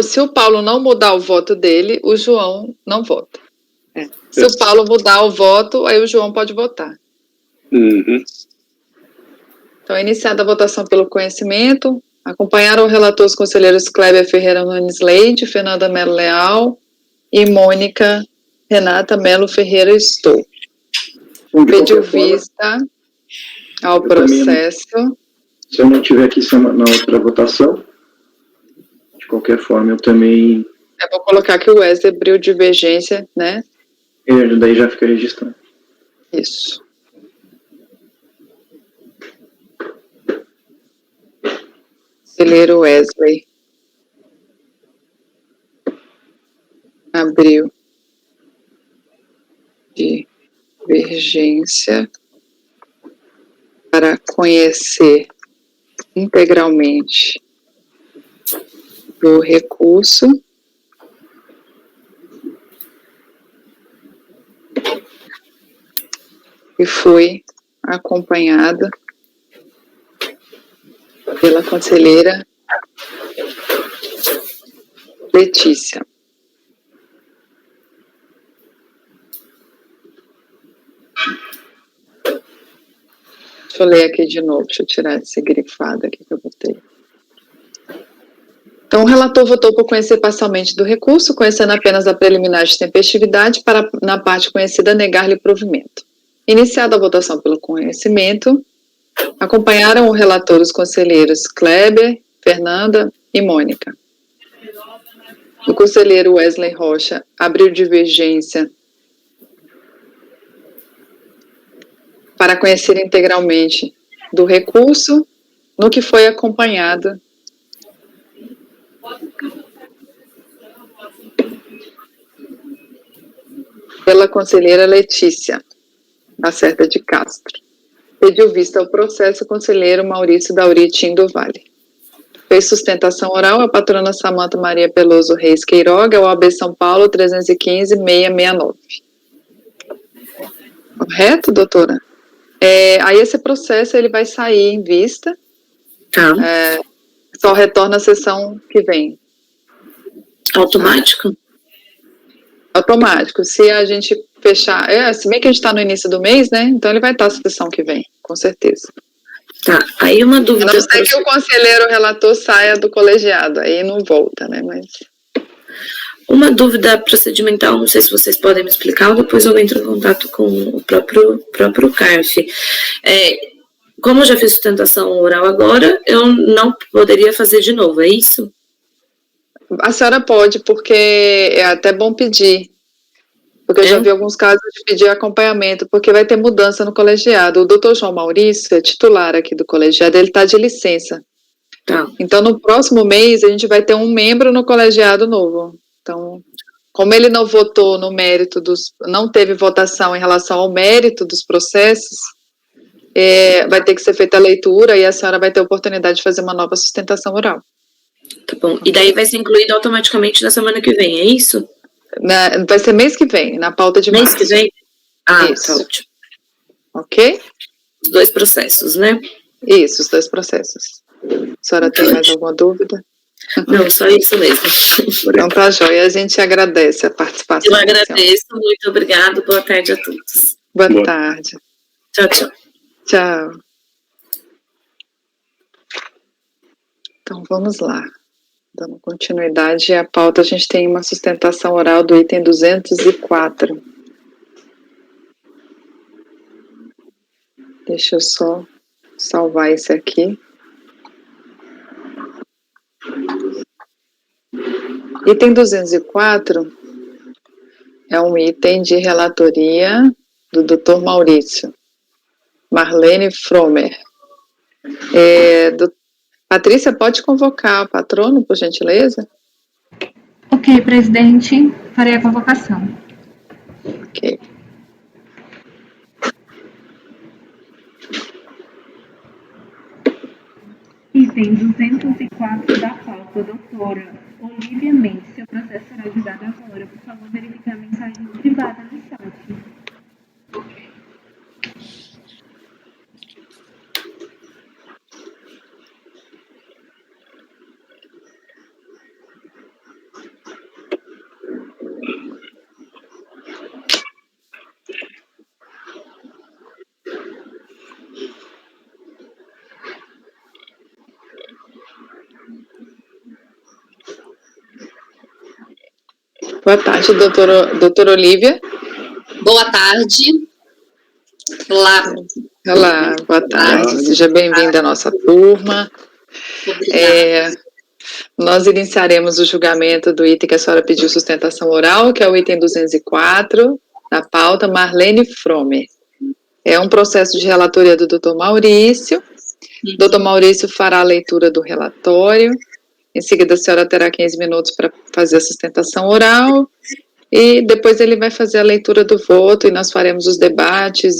se o Paulo não mudar o voto dele, o João não vota. Se o Paulo mudar o voto, aí o João pode votar. Uhum. Então, iniciada a votação pelo conhecimento, acompanharam o relator os conselheiros Kleber Ferreira Nunes Leite, Fernanda Melo Leal e Mônica Renata Melo Ferreira Estou. Pediu vista ao processo. Se eu não estiver aqui na outra votação, de qualquer forma, eu também... Eu vou colocar que o Wesley abriu divergência, né? Daí já fica registrado. Isso. Conselheiro Wesley abriu divergência para conhecer integralmente do recurso e foi acompanhada pela conselheira Letícia. Deixa eu ler aqui de novo, deixa eu tirar esse grifado aqui que eu botei. Então, o relator votou por conhecer parcialmente do recurso, conhecendo apenas a preliminar de tempestividade, para, na parte conhecida, negar-lhe provimento. Iniciada a votação pelo conhecimento, acompanharam o relator os conselheiros Kleber, Fernanda e Mônica. O conselheiro Wesley Rocha abriu divergência para conhecer integralmente do recurso, no que foi acompanhado pela conselheira Letícia Lacerda de Castro. Pediu vista ao processo o conselheiro Maurício Dauritim do Vale. Fez sustentação oral a patrona Samanta Maria Peloso Reis Queiroga, OAB São Paulo 315-669. Correto, doutora? Aí esse processo ele vai sair em vista. Tá. Só retorna à sessão que vem. Automático? Automático. Se a gente fechar... se bem que a gente está no início do mês, né? Então ele vai estar na sessão que vem, com certeza. Tá. Aí uma dúvida... A não ser que o conselheiro relator saia do colegiado, aí não volta, né? Mas... Uma dúvida procedimental, não sei se vocês podem me explicar, ou depois eu entro em contato com o próprio CARF. Como eu já fiz sustentação oral agora, eu não poderia fazer de novo, é isso? A senhora pode, porque é até bom pedir. Porque eu já vi alguns casos de pedir acompanhamento, porque vai ter mudança no colegiado. O doutor João Maurício é titular aqui do colegiado, ele está de licença. Tá. Então, no próximo mês, a gente vai ter um membro no colegiado novo. Então, como ele não votou no mérito não teve votação em relação ao mérito dos processos, vai ter que ser feita a leitura e a senhora vai ter a oportunidade de fazer uma nova sustentação oral. Tá bom. E daí vai ser incluído automaticamente na semana que vem, é isso? Vai ser mês que vem, na pauta de mês março. Que vem? Ah, isso. tá ótimo. Ok? Os 2 processos, né? Isso, os 2 processos. A senhora tem mais alguma dúvida? Não, só isso mesmo. Então tá joia, a gente agradece a participação. Eu agradeço, muito obrigado, boa tarde a todos. Boa tarde. Tchau, tchau. Tchau. Então vamos lá. Dando continuidade à pauta, a gente tem uma sustentação oral do item 204. Deixa eu só salvar esse aqui. Item 204 é um item de relatoria do Dr. Maurício. Marlene Fromer. Patrícia, pode convocar o patrono, por gentileza? Ok, presidente, farei a convocação. Ok. Item 204 da pauta, doutora Olivia Mendes. Seu processo será julgado agora. Por favor, verificar a mensagem privada no chat. Boa tarde, doutora Olivia. Boa tarde. Olá. Olá, boa tarde. Seja bem-vinda à nossa turma. Nós iniciaremos o julgamento do item que a senhora pediu sustentação oral, que é o item 204, da pauta Marlene Fromer. É um processo de relatoria do Dr. Maurício. Dr. Maurício fará a leitura do relatório. Em seguida, a senhora terá 15 minutos para fazer a sustentação oral. E depois ele vai fazer a leitura do voto e nós faremos os debates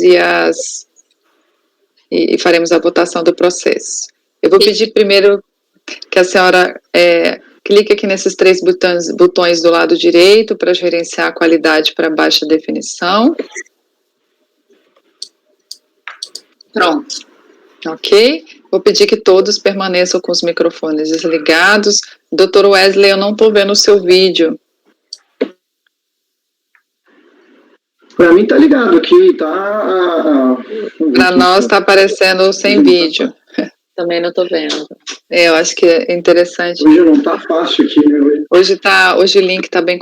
e faremos a votação do processo. Eu vou pedir primeiro que a senhora clique aqui nesses 3 botões do lado direito para gerenciar a qualidade para baixa definição. Pronto. Ok? Vou pedir que todos permaneçam com os microfones desligados. Doutor Wesley, eu não estou vendo o seu vídeo. Para mim tá ligado aqui, tá... Para nós está aparecendo sem vídeo. Também não estou vendo. Eu acho que é interessante. Hoje não tá fácil aqui, né? Hoje o link tá bem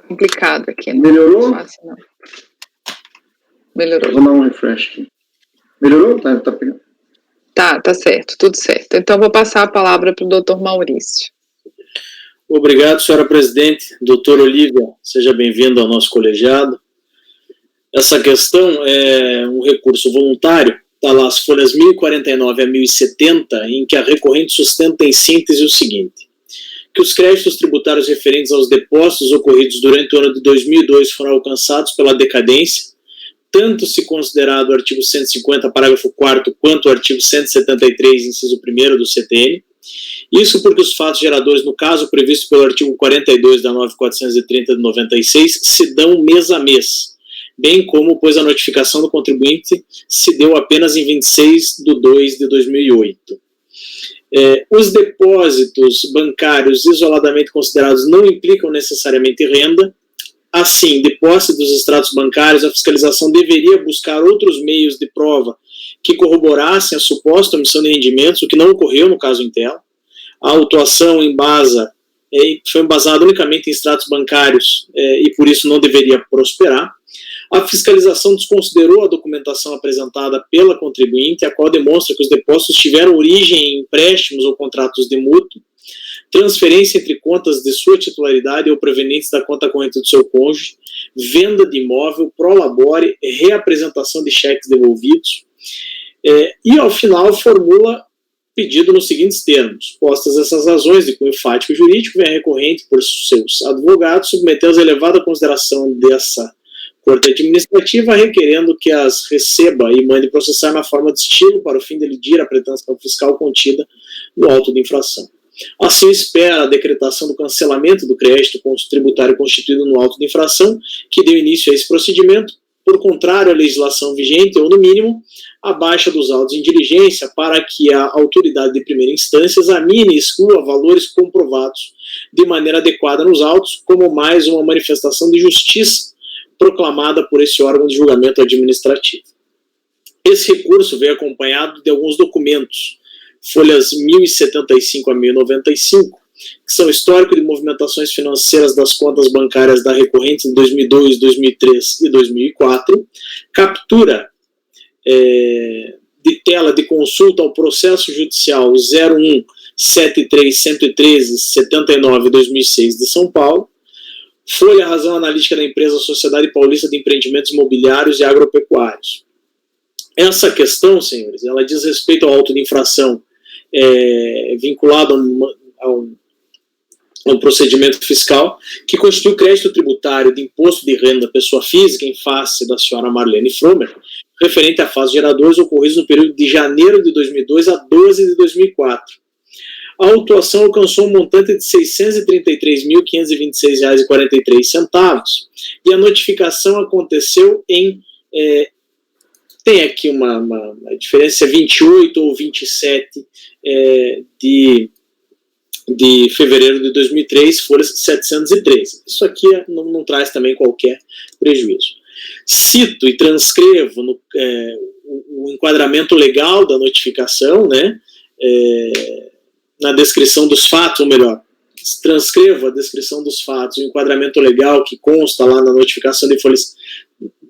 complicado aqui. Não Melhorou? É fácil, não. Melhorou. Vou dar um refresh aqui. Melhorou? Tá pegando. Tá certo, tudo certo. Então, vou passar a palavra para o doutor Maurício. Obrigado, senhora presidente. Doutora Olivia, seja bem-vinda ao nosso colegiado. Essa questão é um recurso voluntário, está lá as folhas 1049 a 1070, em que a recorrente sustenta em síntese o seguinte: que os créditos tributários referentes aos depósitos ocorridos durante o ano de 2002 foram alcançados pela decadência, tanto se considerado o artigo 150, parágrafo 4º, quanto o artigo 173, inciso 1º do CTN. Isso porque os fatos geradores, no caso previsto pelo artigo 42 da 9430 de 96, se dão mês a mês, bem como, pois a notificação do contribuinte se deu apenas em 26/2 de 2008. Os depósitos bancários isoladamente considerados não implicam necessariamente renda. Assim, de posse dos extratos bancários, a fiscalização deveria buscar outros meios de prova que corroborassem a suposta omissão de rendimentos, o que não ocorreu no caso Intel. A autuação foi embasada unicamente em extratos bancários e por isso não deveria prosperar. A fiscalização desconsiderou a documentação apresentada pela contribuinte, a qual demonstra que os depósitos tiveram origem em empréstimos ou contratos de mútuo, transferência entre contas de sua titularidade ou provenientes da conta corrente do seu cônjuge, venda de imóvel, prolabore, reapresentação de cheques devolvidos, e ao final formula pedido nos seguintes termos: postas essas razões de cunho fático e jurídico, vem a recorrente por seus advogados submetê-las à elevada consideração dessa Corte Administrativa, requerendo que as receba e mande processar na forma de estilo para o fim de elidir a pretensão fiscal contida no auto de infração. Assim, espera a decretação do cancelamento do crédito tributário constituído no auto de infração, que deu início a esse procedimento, por contrário à legislação vigente, ou, no mínimo, a baixa dos autos em diligência, para que a autoridade de primeira instância examine e exclua valores comprovados de maneira adequada nos autos, como mais uma manifestação de justiça proclamada por esse órgão de julgamento administrativo. Esse recurso veio acompanhado de alguns documentos, folhas 1075 a 1095, que são histórico de movimentações financeiras das contas bancárias da recorrente em 2002, 2003 e 2004, captura de tela de consulta ao processo judicial 01-73-113-79-2006 de São Paulo, folha razão analítica da empresa Sociedade Paulista de Empreendimentos Imobiliários e Agropecuários. Essa questão, senhores, ela diz respeito ao auto de infração vinculado a um procedimento fiscal que constitui o crédito tributário de imposto de renda pessoa física em face da senhora Marlene Fromer, referente a fatos geradores ocorridos no período de janeiro de 2002 a 12 de 2004. A autuação alcançou um montante de R$ 633.526,43 e a notificação aconteceu em... tem aqui uma diferença, 28 ou 27 de fevereiro de 2003, folhas 703. Isso aqui não traz também qualquer prejuízo. Cito e transcrevo o enquadramento legal da notificação, né, na descrição dos fatos, ou melhor, transcrevo a descrição dos fatos, o enquadramento legal que consta lá na notificação de folhas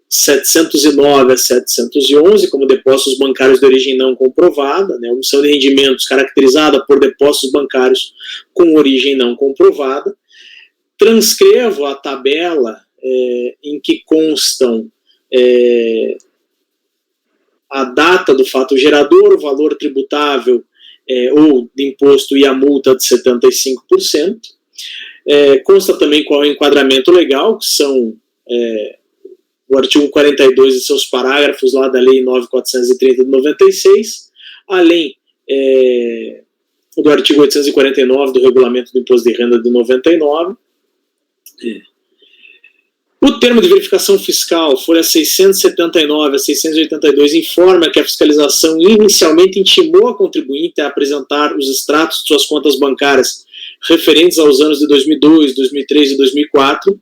709 a 711, como depósitos bancários de origem não comprovada, né, omissão de rendimentos caracterizada por depósitos bancários com origem não comprovada. Transcrevo a tabela em que constam a data do fato gerador, o valor tributável ou de imposto e a multa de 75%. Consta também qual é o enquadramento legal, que são o artigo 42 e seus parágrafos lá da Lei 9.430 de 96, além do artigo 849 do Regulamento do Imposto de Renda de 99. O termo de verificação fiscal, folha 679 a 682, informa que a fiscalização inicialmente intimou a contribuinte a apresentar os extratos de suas contas bancárias referentes aos anos de 2002, 2003 e 2004,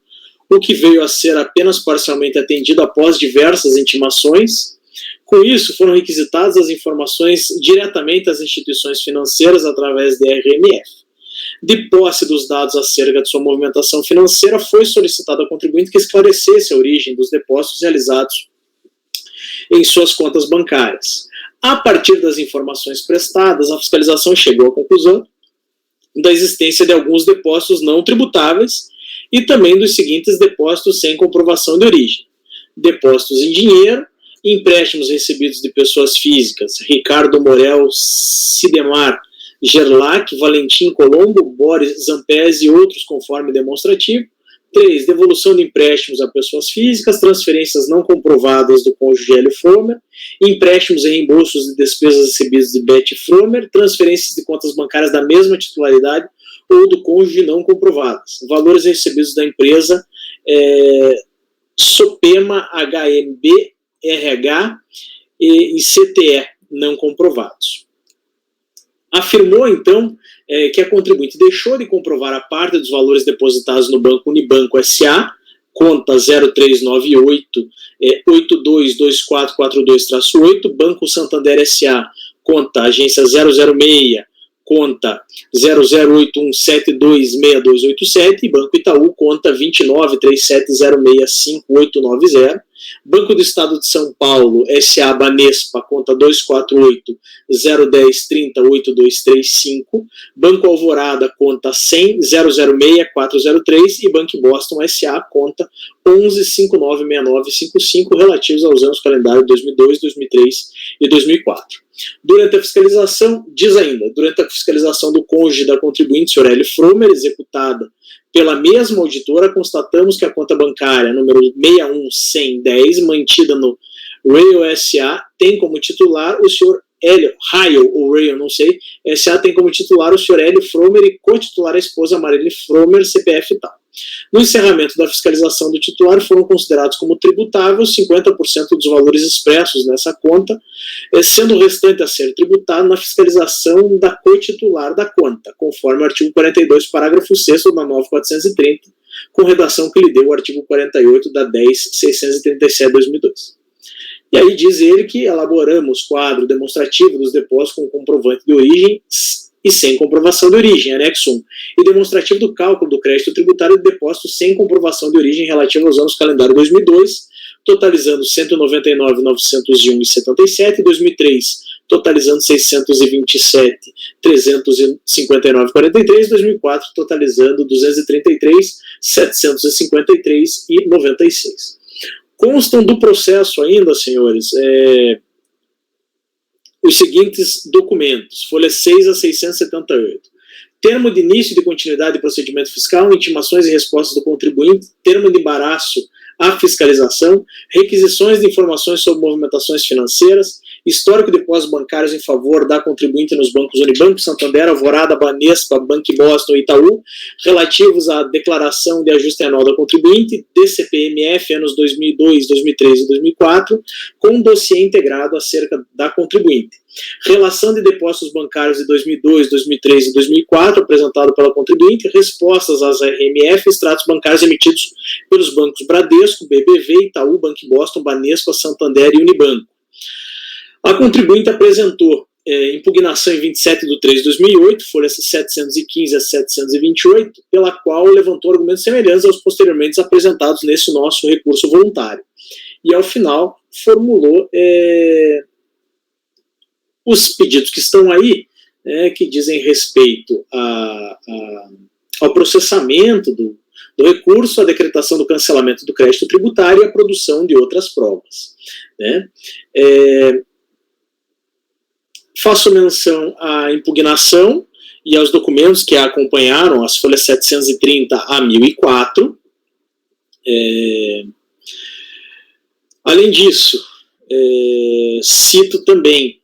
o que veio a ser apenas parcialmente atendido após diversas intimações. Com isso, foram requisitadas as informações diretamente às instituições financeiras através de RMF. De posse dos dados acerca de sua movimentação financeira, foi solicitado ao contribuinte que esclarecesse a origem dos depósitos realizados em suas contas bancárias. A partir das informações prestadas, a fiscalização chegou à conclusão da existência de alguns depósitos não tributáveis e também dos seguintes depósitos sem comprovação de origem: depósitos em dinheiro, empréstimos recebidos de pessoas físicas, Ricardo Morel Sidemar Gerlach, Valentim Colombo, Boris Zampese e outros conforme demonstrativo. 3. Devolução de empréstimos a pessoas físicas, transferências não comprovadas do cônjuge Hélio Fromer, empréstimos e reembolsos de despesas recebidas de Betty Fromer, transferências de contas bancárias da mesma titularidade ou do cônjuge não comprovadas, valores recebidos da empresa Sopema, HMB, RH e CTE não comprovados. Afirmou, então, que a contribuinte deixou de comprovar a parte dos valores depositados no Banco Unibanco S.A., conta 0398 822442-8, Banco Santander S.A., conta agência 006, conta 0081726287, e Banco Itaú, conta 2937065890, Banco do Estado de São Paulo, SA Banespa, conta 248-010-30-8235, Banco Alvorada, conta 100-006-403 e Banco Boston, SA, conta 11-596955, relativos aos anos calendário 2002, 2003 e 2004. Durante a fiscalização, diz ainda, durante a fiscalização do cônjuge da contribuinte, Sr. Hélio Fromer, executada pela mesma auditora, constatamos que a conta bancária número 61110, mantida no Rail SA, tem como titular o Sr. Hélio, Rail ou Rail, não sei, SA tem como titular o Sr. Hélio Fromer e co-titular a esposa Marília Fromer, CPF e tal. No encerramento da fiscalização do titular, foram considerados como tributáveis 50% dos valores expressos nessa conta, sendo o restante a ser tributado na fiscalização da co-titular da conta, conforme o artigo 42, parágrafo 6º da 9430, com redação que lhe deu o artigo 48 da 10.637/2002. E aí diz ele que elaboramos quadro demonstrativo dos depósitos com comprovante de origem e sem comprovação de origem, anexo 1, e demonstrativo do cálculo do crédito tributário de depósito sem comprovação de origem relativo aos anos calendário 2002, totalizando 199.901,77, 2003, totalizando 627.359,43, 2004, totalizando 233.753,96. Constam do processo ainda, senhores, os seguintes documentos, folhas 6 a 678. Termo de início de continuidade de procedimento fiscal, intimações e respostas do contribuinte, termo de embaraço à fiscalização, requisições de informações sobre movimentações financeiras, histórico de depósitos bancários em favor da contribuinte nos bancos Unibanco, Santander, Alvorada, Banespa, Banco Boston e Itaú, relativos à declaração de ajuste anual da contribuinte, DCPMF, anos 2002, 2003 e 2004, com um dossiê integrado acerca da contribuinte. Relação de depósitos bancários de 2002, 2003 e 2004, apresentado pela contribuinte, respostas às RMF, extratos bancários emitidos pelos bancos Bradesco, BBV, Itaú, Banco Boston, Banespa, Santander e Unibanco. A contribuinte apresentou impugnação em 27/3/2008, folhas 715 a 728, pela qual levantou argumentos semelhantes aos posteriormente apresentados nesse nosso recurso voluntário. E, ao final, formulou os pedidos que estão aí, que dizem respeito ao processamento do recurso, a decretação do cancelamento do crédito tributário e a produção de outras provas. Faço menção à impugnação e aos documentos que a acompanharam, as folhas 730 a 1004. Além disso, cito também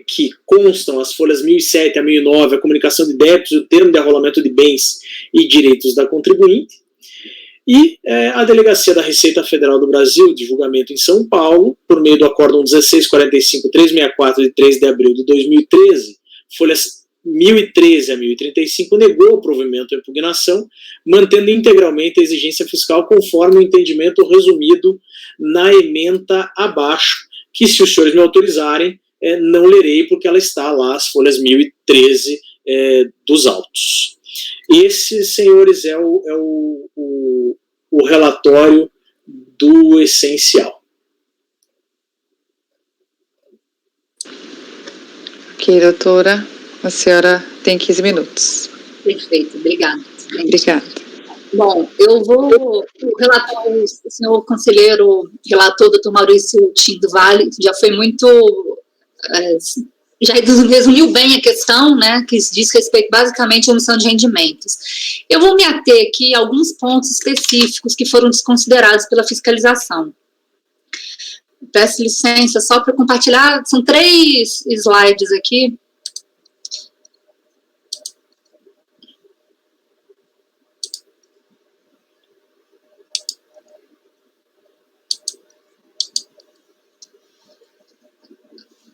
que constam as folhas 1007 a 1009, a comunicação de débitos e o termo de arrolamento de bens e direitos da contribuinte, e a Delegacia da Receita Federal do Brasil, de julgamento em São Paulo, por meio do Acórdão 1645-364, de 3 de abril de 2013, folhas 1013 a 1035, negou o provimento à impugnação, mantendo integralmente a exigência fiscal conforme o entendimento resumido na ementa abaixo, que, se os senhores me autorizarem, não lerei, porque ela está lá, as folhas 1013 dos autos. Esse, senhores, é o relatório do essencial. Ok, doutora, a senhora tem 15 minutos. Perfeito, obrigada. Obrigada. Bom, eu vou relatar, o senhor conselheiro relator, doutor Maurício Tim do Vale, já foi muito... já resumiu bem a questão, né, que diz respeito basicamente à omissão de rendimentos. Eu vou me ater aqui a alguns pontos específicos que foram desconsiderados pela fiscalização. Peço licença só para compartilhar, são 3 slides aqui.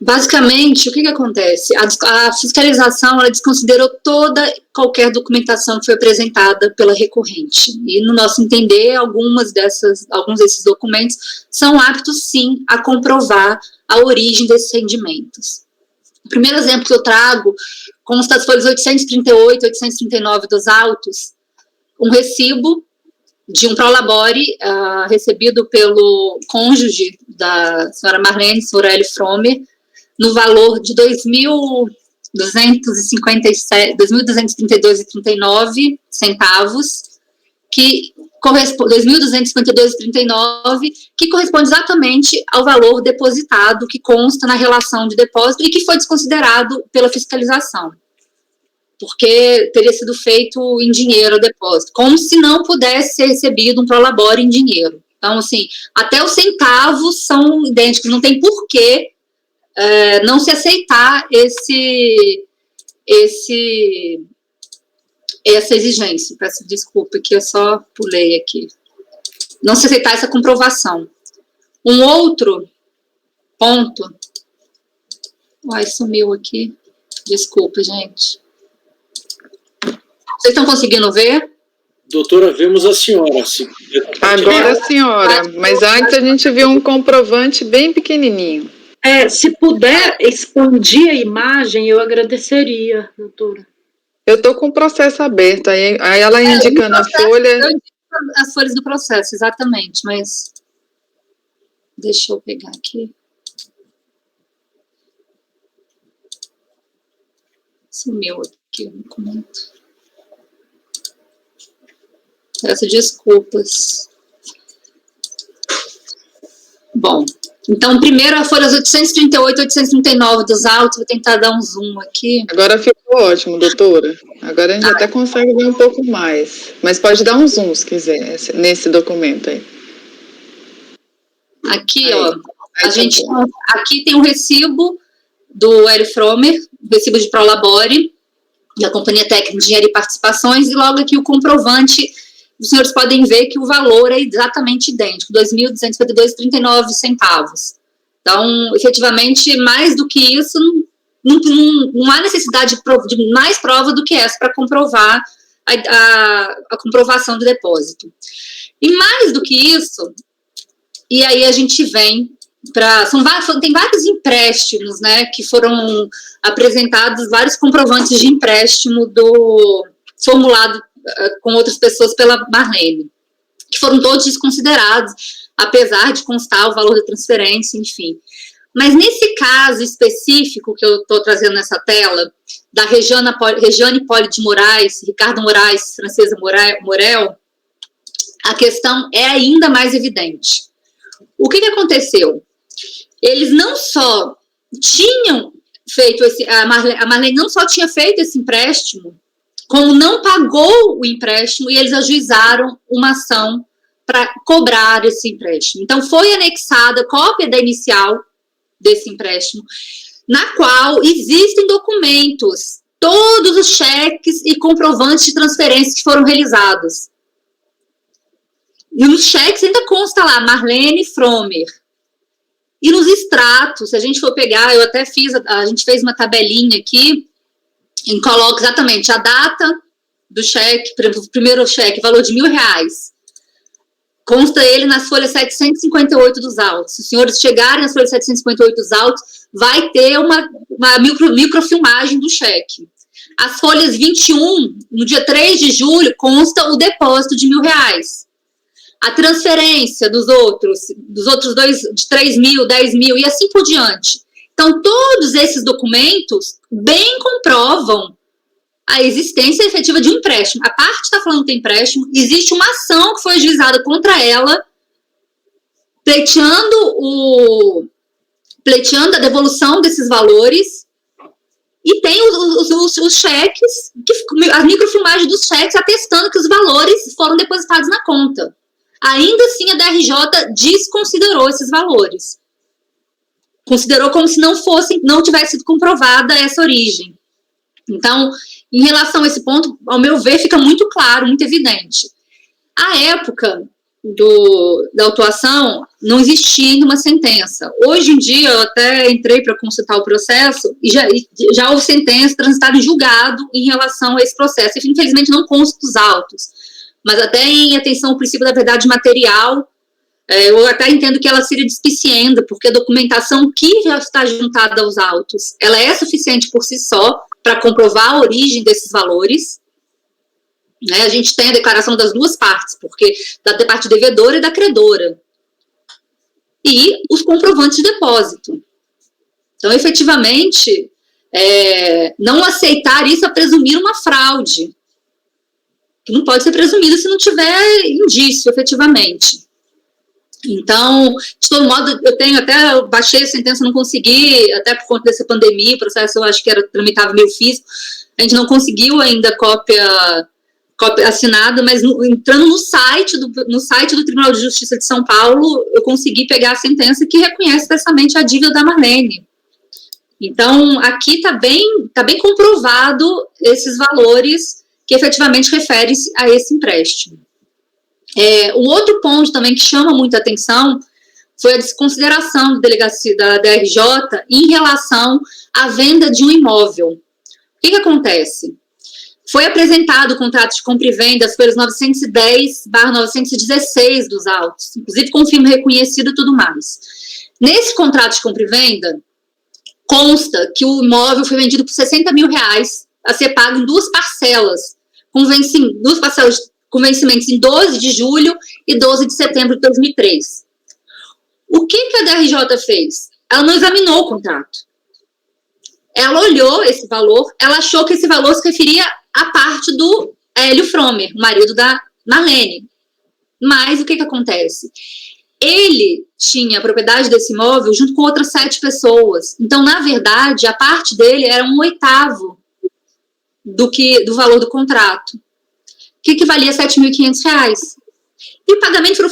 Basicamente, o que acontece? A fiscalização, ela desconsiderou qualquer documentação que foi apresentada pela recorrente. E, no nosso entender, alguns desses documentos são aptos, sim, a comprovar a origem desses rendimentos. O primeiro exemplo que eu trago consta das folhas 838 e 839 dos autos, um recibo de um prolabore recebido pelo cônjuge da senhora Marlene Sorelli Fromer, no valor de R$ 2.252,39, que corresponde, 2.252,39, que corresponde exatamente ao valor depositado, que consta na relação de depósito e que foi desconsiderado pela fiscalização, porque teria sido feito em dinheiro o depósito, como se não pudesse ser recebido um prolabore em dinheiro. Então, assim, até os centavos são idênticos, não tem porquê não se aceitar essa exigência. Peço desculpa que eu só pulei aqui. Não se aceitar essa comprovação. Um outro ponto... Ai, sumiu aqui. Desculpa, gente. Vocês estão conseguindo ver? Doutora, vemos a senhora. Agora a senhora, mas antes a gente viu um comprovante bem pequenininho. Se puder expandir a imagem, eu agradeceria, doutora. Eu estou com o processo aberto, aí ela indicando a folha... Eu indico as folhas do processo, exatamente, mas... Deixa eu pegar aqui. Sumiu aqui o documento. Peço desculpas. Bom, então, primeiro a folha 838 e 839 dos autos, vou tentar dar um zoom aqui. Agora ficou ótimo, doutora. Agora a gente até consegue ver um pouco mais. Mas pode dar um zoom, se quiser, nesse documento aí. Aqui, aí, ó, aqui tem um recibo do Hélio Fromer, recibo de prolabore, da Companhia Técnica de Engenharia e Participações, e logo aqui o comprovante, os senhores podem ver que o valor é exatamente idêntico, R$ 2.252,39. Então, efetivamente, mais do que isso, não há necessidade de mais prova do que essa para comprovar a comprovação do depósito. E mais do que isso, e aí a gente vem para... Tem vários empréstimos, né, que foram apresentados, vários comprovantes de empréstimo formulado com outras pessoas pela Marlene, que foram todos desconsiderados, apesar de constar o valor da transferência, enfim. Mas nesse caso específico que eu estou trazendo nessa tela, da Regiane Poli de Moraes, Ricardo Moraes, Francesa Morel, a questão é ainda mais evidente. O que aconteceu? Eles não só tinham feito a Marlene não só tinha feito esse empréstimo, como não pagou o empréstimo, e eles ajuizaram uma ação para cobrar esse empréstimo. Então, foi anexada cópia da inicial desse empréstimo, na qual existem documentos, todos os cheques e comprovantes de transferência que foram realizados. E nos cheques ainda consta lá, Marlene Fromer. E nos extratos, se a gente for pegar, a gente fez uma tabelinha aqui, e coloca exatamente a data do cheque, por exemplo, o primeiro cheque, valor de R$1.000. Consta ele nas folhas 758 dos autos. Se os senhores chegarem nas folhas 758 dos autos, vai ter uma microfilmagem do cheque. As folhas 21, no dia 3 de julho, consta o depósito de R$1.000. A transferência dos outros dois, de 3.000, 10.000 e assim por diante. Então, todos esses documentos bem comprovam a existência efetiva de um empréstimo. A parte está falando que tem empréstimo, existe uma ação que foi ajuizada contra ela, pleiteando a devolução desses valores, e tem os cheques, a microfilmagem dos cheques atestando que os valores foram depositados na conta. Ainda assim, a DRJ desconsiderou esses valores. Considerou como se não tivesse sido comprovada essa origem. Então, em relação a esse ponto, ao meu ver, fica muito claro, muito evidente. À época da autuação, não existia ainda uma sentença. Hoje em dia, eu até entrei para consultar o processo e já houve sentença transitada em julgado em relação a esse processo. Infelizmente, não consta dos autos, mas até em atenção ao princípio da verdade material, eu até entendo que ela seria despicienda, porque a documentação que já está juntada aos autos, ela é suficiente por si só para comprovar a origem desses valores, né? A gente tem a declaração das duas partes, porque da parte devedora e da credora. E os comprovantes de depósito. Então, efetivamente, não aceitar isso é presumir uma fraude, que não pode ser presumido se não tiver indício, efetivamente. Então, de todo modo, eu baixei a sentença, não consegui, até por conta dessa pandemia, o processo eu acho que era tramitado meio físico, a gente não conseguiu ainda cópia assinada, mas entrando no site do Tribunal de Justiça de São Paulo, eu consegui pegar a sentença que reconhece expressamente a dívida da Marlene. Então, aqui está bem comprovado esses valores que efetivamente referem-se a esse empréstimo. O outro ponto também que chama muita atenção foi a desconsideração da DRJ em relação à venda de um imóvel. O que acontece? Foi apresentado o contrato de compra e venda pelos 910/916 dos autos, inclusive com firma reconhecido e tudo mais. Nesse contrato de compra e venda, consta que o imóvel foi vendido por R$60 mil a ser pago em duas parcelas com vencimentos em 12 de julho e 12 de setembro de 2003. O que a DRJ fez? Ela não examinou o contrato. Ela olhou esse valor, ela achou que esse valor se referia à parte do Hélio Fromer, marido da Marlene. Mas o que acontece? Ele tinha a propriedade desse imóvel junto com outras 7 pessoas. Então, na verdade, a parte dele era 1/8 do valor do contrato, que equivalia a R$7.500. E o pagamento foi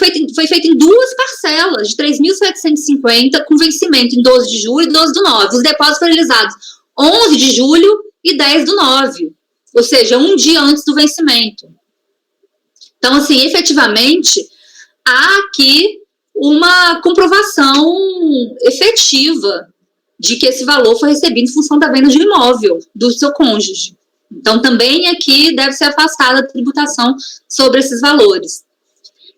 feito em duas parcelas, de R$3.750, com vencimento em 12 de julho e 12 do 9. Os depósitos foram realizados 11 de julho e 10 do 9, ou seja, um dia antes do vencimento. Então, assim, efetivamente, há aqui uma comprovação efetiva de que esse valor foi recebido em função da venda de um imóvel do seu cônjuge. Então, também aqui deve ser afastada a tributação sobre esses valores.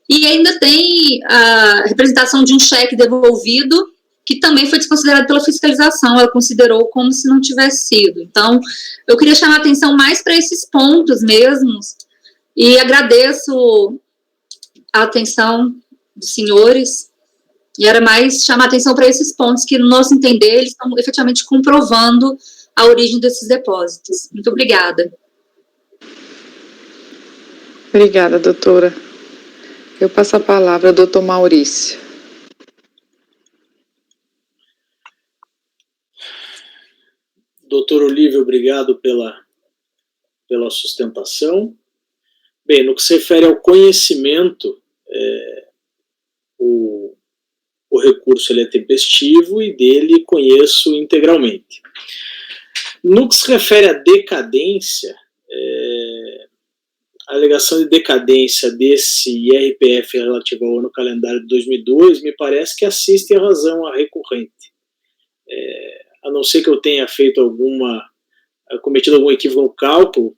E ainda tem a representação de um cheque devolvido, que também foi desconsiderado pela fiscalização, ela considerou como se não tivesse sido. Então, eu queria chamar a atenção mais para esses pontos mesmos, e agradeço a atenção dos senhores, e era mais chamar a atenção para esses pontos que, no nosso entender, eles estão efetivamente comprovando a origem desses depósitos. Muito obrigada. Obrigada, doutora. Eu passo a palavra ao doutor Maurício. Doutor Olívio, obrigado pela sustentação. Bem, no que se refere ao conhecimento, o recurso ele é tempestivo e dele conheço integralmente. No que se refere à decadência, a alegação de decadência desse IRPF relativo ao ano calendário de 2002 me parece que assiste a razão à recorrente. A não ser que eu tenha cometido algum equívoco no cálculo,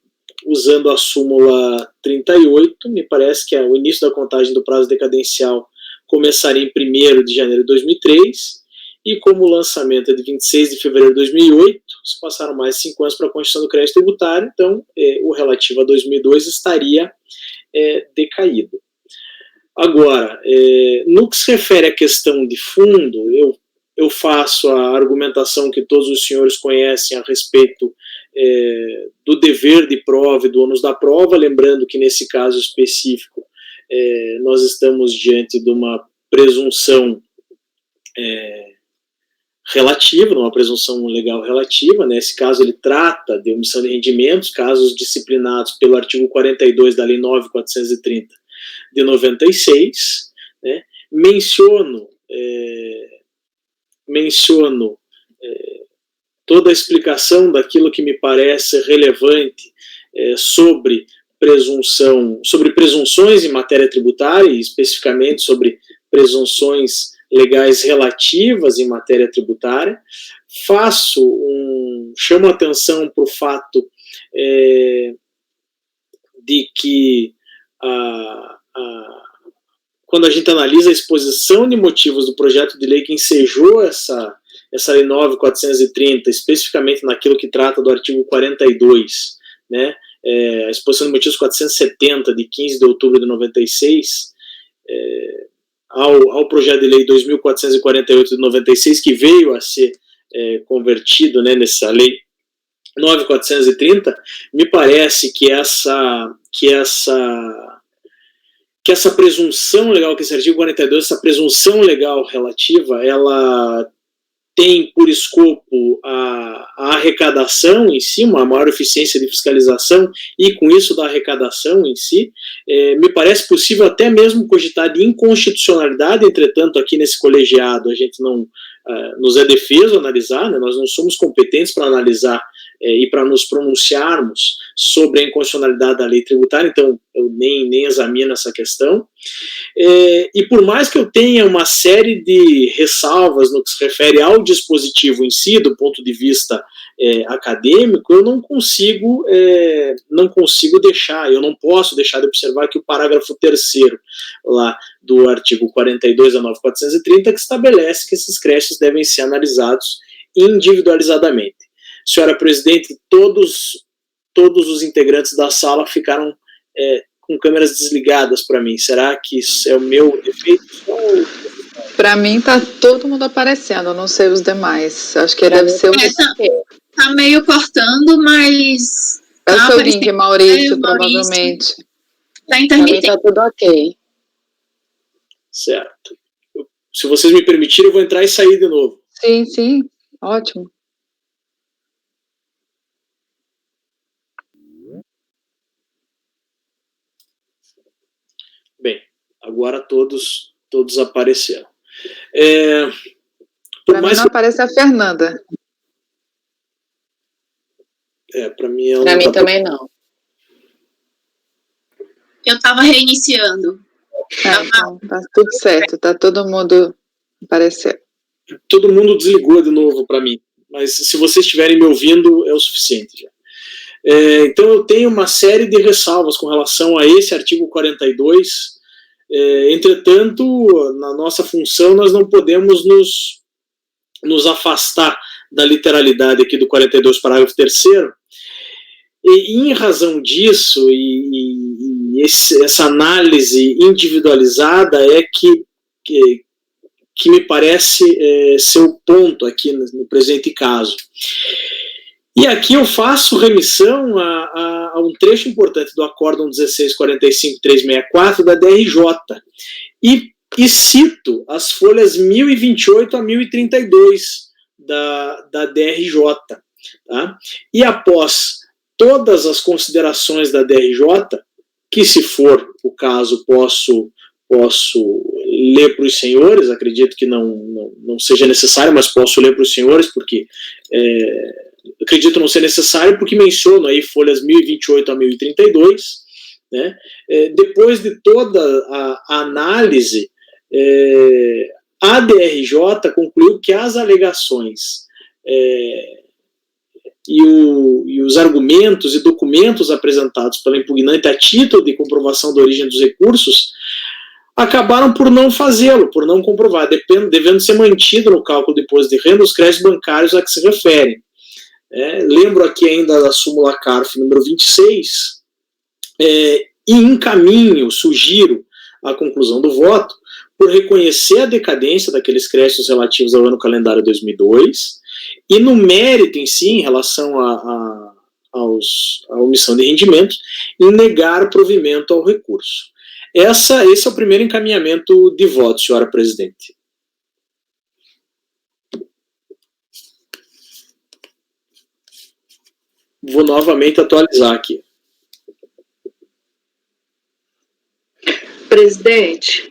usando a súmula 38, me parece que o início da contagem do prazo decadencial começaria em 1º de janeiro de 2003, e como o lançamento é de 26 de fevereiro de 2008, se passaram mais de 5 anos para a constituição do crédito tributário, então o relativo a 2002 estaria decaído. Agora, no que se refere à questão de fundo, eu faço a argumentação que todos os senhores conhecem a respeito do dever de prova e do ônus da prova, lembrando que nesse caso específico nós estamos diante de uma presunção relativa, numa presunção legal relativa. Nesse caso ele trata de omissão de rendimentos, casos disciplinados pelo artigo 42 da Lei 9.430 de 96, né? Menciono toda a explicação daquilo que me parece relevante sobre presunções em matéria tributária, e especificamente sobre presunções legais relativas em matéria tributária. Chamo a atenção para o fato de que quando a gente analisa a exposição de motivos do projeto de lei que ensejou essa Lei 9.430, especificamente naquilo que trata do artigo 42, né, a exposição de motivos 470, de 15 de outubro de 96, ao projeto de lei 2.448 de 96, que veio a ser convertido, né, nessa lei 9.430, me parece que essa presunção legal, que esse artigo 42, essa presunção legal relativa, ela tem por escopo a arrecadação em si, uma maior eficiência de fiscalização, e com isso da arrecadação em si, me parece possível até mesmo cogitar de inconstitucionalidade. Entretanto, aqui nesse colegiado a gente não nos é defeso analisar, né, nós não somos competentes para analisar e para nos pronunciarmos sobre a inconstitucionalidade da lei tributária, então eu nem examino essa questão. E por mais que eu tenha uma série de ressalvas no que se refere ao dispositivo em si, do ponto de vista acadêmico, eu não consigo deixar, eu não posso deixar de observar que o parágrafo 3º lá do artigo 42 da 9.430, que estabelece que esses créditos devem ser analisados individualizadamente. Senhora presidente, todos os integrantes da sala ficaram com câmeras desligadas para mim. Será que isso é o meu defeito? Para mim tá todo mundo aparecendo, eu não sei os demais. Acho que deve ser o... Tá meio cortando, mas... É o seu link, Maurício, provavelmente. Tá intermitente. Tá tudo ok. Certo. Se vocês me permitirem, eu vou entrar e sair de novo. Sim, ótimo. Bem, agora todos apareceram. Para mim não aparece a Fernanda. Para mim ela Para mim também não. Eu tava reiniciando. Então, tá tudo certo, tá todo mundo aparecendo. Todo mundo desligou de novo para mim, mas se vocês estiverem me ouvindo, é o suficiente já. Então eu tenho uma série de ressalvas com relação a esse artigo 42, entretanto, na nossa função nós não podemos nos afastar da literalidade aqui do 42, parágrafo 3º, e em razão disso, essa análise individualizada é que me parece ser o ponto aqui no presente caso. E aqui eu faço remissão a um trecho importante do Acórdão 1645.364 da DRJ e cito as folhas 1028 a 1032 da DRJ. Tá? E após todas as considerações da DRJ, que se for o caso posso ler para os senhores, acredito que não seja necessário, mas posso ler para os senhores, porque acredito não ser necessário, porque menciono aí folhas 1028 a 1032, né? Depois de toda a análise, a DRJ concluiu que as alegações e os argumentos e documentos apresentados pela impugnante a título de comprovação da origem dos recursos acabaram por não fazê-lo, por não comprovar, devendo ser mantido no cálculo de imposto de renda os créditos bancários a que se referem. Lembro aqui ainda da súmula CARF número 26, e encaminho, sugiro a conclusão do voto por reconhecer a decadência daqueles créditos relativos ao ano calendário 2002 e no mérito em si, em relação à omissão de rendimentos, em negar provimento ao recurso. Esse é o primeiro encaminhamento de voto, senhora presidente. Vou novamente atualizar aqui. Presidente,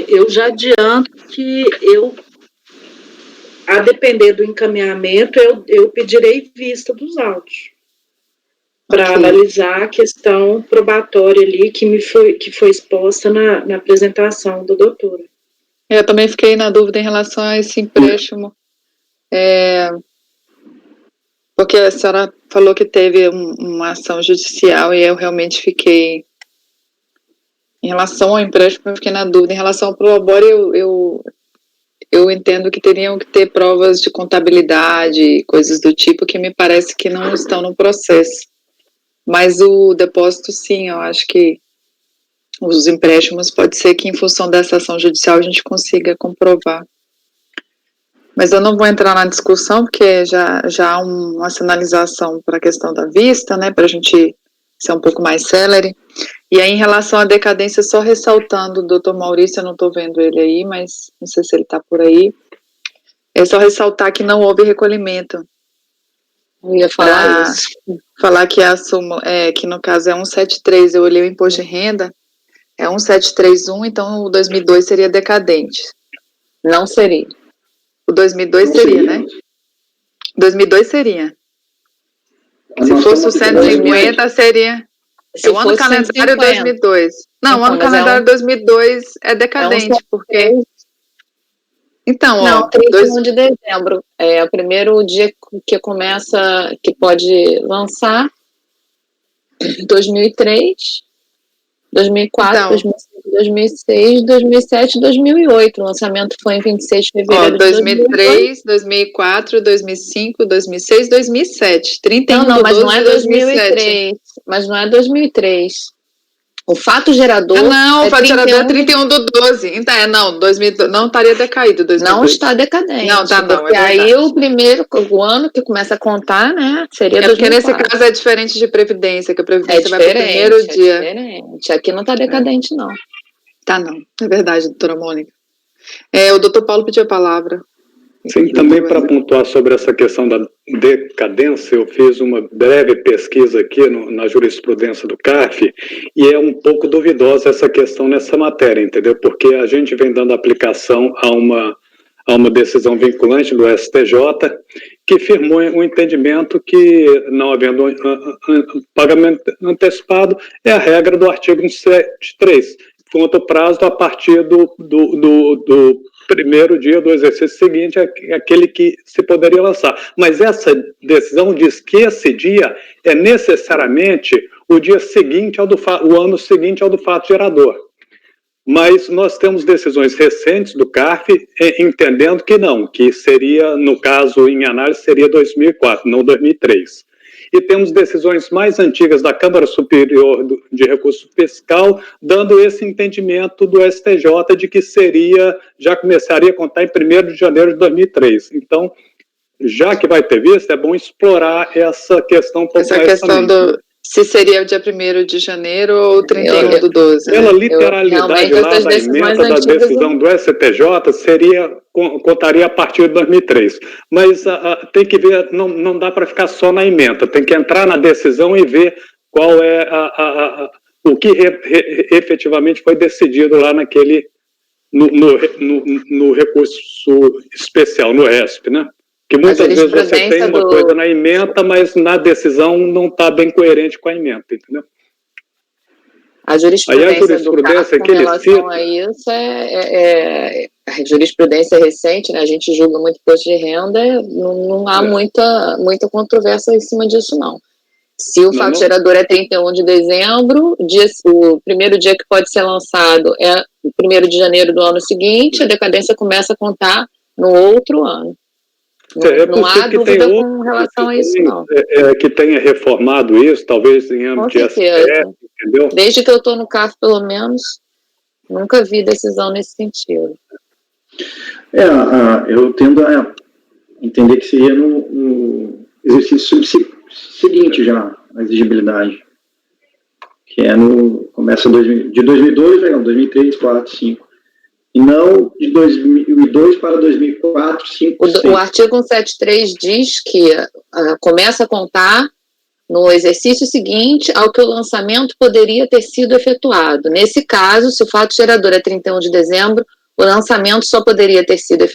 eu já adianto que a depender do encaminhamento, eu pedirei vista dos autos para analisar a questão probatória ali que foi exposta na apresentação da doutora. Eu também fiquei na dúvida em relação a esse empréstimo, porque a senhora falou que teve uma ação judicial e eu realmente fiquei, em relação ao empréstimo, eu fiquei na dúvida. Em relação ao prolabore, eu entendo que teriam que ter provas de contabilidade, coisas do tipo, que me parece que não estão no processo. Mas o depósito, sim, eu acho que os empréstimos pode ser que em função dessa ação judicial a gente consiga comprovar. Mas eu não vou entrar na discussão, porque já há uma sinalização para a questão da vista, né, para a gente ser um pouco mais célere. E aí, em relação à decadência, só ressaltando, o doutor Maurício, eu não estou vendo ele aí, mas não sei se ele está por aí, é só ressaltar que não houve recolhimento. Eu ia falar isso. Falar que a súmula, que no caso é 173, eu olhei o imposto de renda, é 1731, então o 2002 seria decadente. Não seria. O 2002 seria, né? 2002 seria. Se fosse o 150, seria... o ano calendário 2002. Não, o ano calendário 2002 é decadente, porque... Então, não, 31 de dezembro. É o primeiro dia que começa, que pode lançar. 2003, 2004, então, 2005, 2006, 2007, 2008. O lançamento foi em 26 de fevereiro de 2003, 2004, 2005, 2006, 2007. 31 não, mas 12 não é 2003. Mas não é 2003. O fato gerador. O fato gerador é 31 do 12. Então, não, 2000, não estaria decaído. 2002. Não está decadente. Não, tá, não. Porque aí o ano que começa a contar, né? Seria 2004. Porque nesse caso é diferente de Previdência, que a Previdência vai para o primeiro dia. É diferente. Aqui não está decadente, não. Tá, não. É verdade, doutora Mônica. O doutor Paulo pediu a palavra. Sim, também para pontuar sobre essa questão da decadência, eu fiz uma breve pesquisa aqui na jurisprudência do CARF e é um pouco duvidosa essa questão nessa matéria, entendeu? Porque a gente vem dando aplicação a uma decisão vinculante do STJ que firmou um entendimento que, não havendo pagamento antecipado, é a regra do artigo 173, conta o prazo a partir do primeiro dia do exercício seguinte, aquele que se poderia lançar. Mas essa decisão diz que esse dia é necessariamente o dia seguinte o ano seguinte ao do fato gerador. Mas nós temos decisões recentes do CARF entendendo que não, que seria, no caso em análise, seria 2004, não 2003. E temos decisões mais antigas da Câmara Superior de Recurso Fiscal, dando esse entendimento do STJ de que já começaria a contar em 1º de janeiro de 2003. Então, já que vai ter vista, é bom explorar essa questão. Essa questão se seria o dia 1º de janeiro ou 31 do 12. Pela literalidade lá da emenda da decisão do STJ, contaria a partir de 2003. Mas tem que ver, não dá para ficar só na emenda, tem que entrar na decisão e ver qual é o que efetivamente foi decidido lá no recurso especial, no RESP, né? Que muitas vezes você tem uma coisa na ementa, mas na decisão não está bem coerente com a ementa, entendeu? A jurisprudência do CARF com relação a isso a jurisprudência recente, né? A gente julga muito imposto de renda, não há muita controvérsia em cima disso, não. Se o fato gerador é 31 de dezembro, o primeiro dia que pode ser lançado é o 1º de janeiro do ano seguinte, a decadência começa a contar no outro ano. Não há dúvida com relação a isso, não. Que tenha reformado isso, talvez em âmbito de STF, entendeu? Desde que eu estou no CARF, pelo menos, nunca vi decisão nesse sentido. Eu tendo a entender que seria no exercício seguinte já, a exigibilidade. Que começa de 2002, 2003, 2004, 2005. E não de 2002 para 2004, 2005, 2006. O artigo 173 diz que começa a contar no exercício seguinte ao que o lançamento poderia ter sido efetuado. Nesse caso, se o fato gerador é 31 de dezembro, o lançamento só poderia ter sido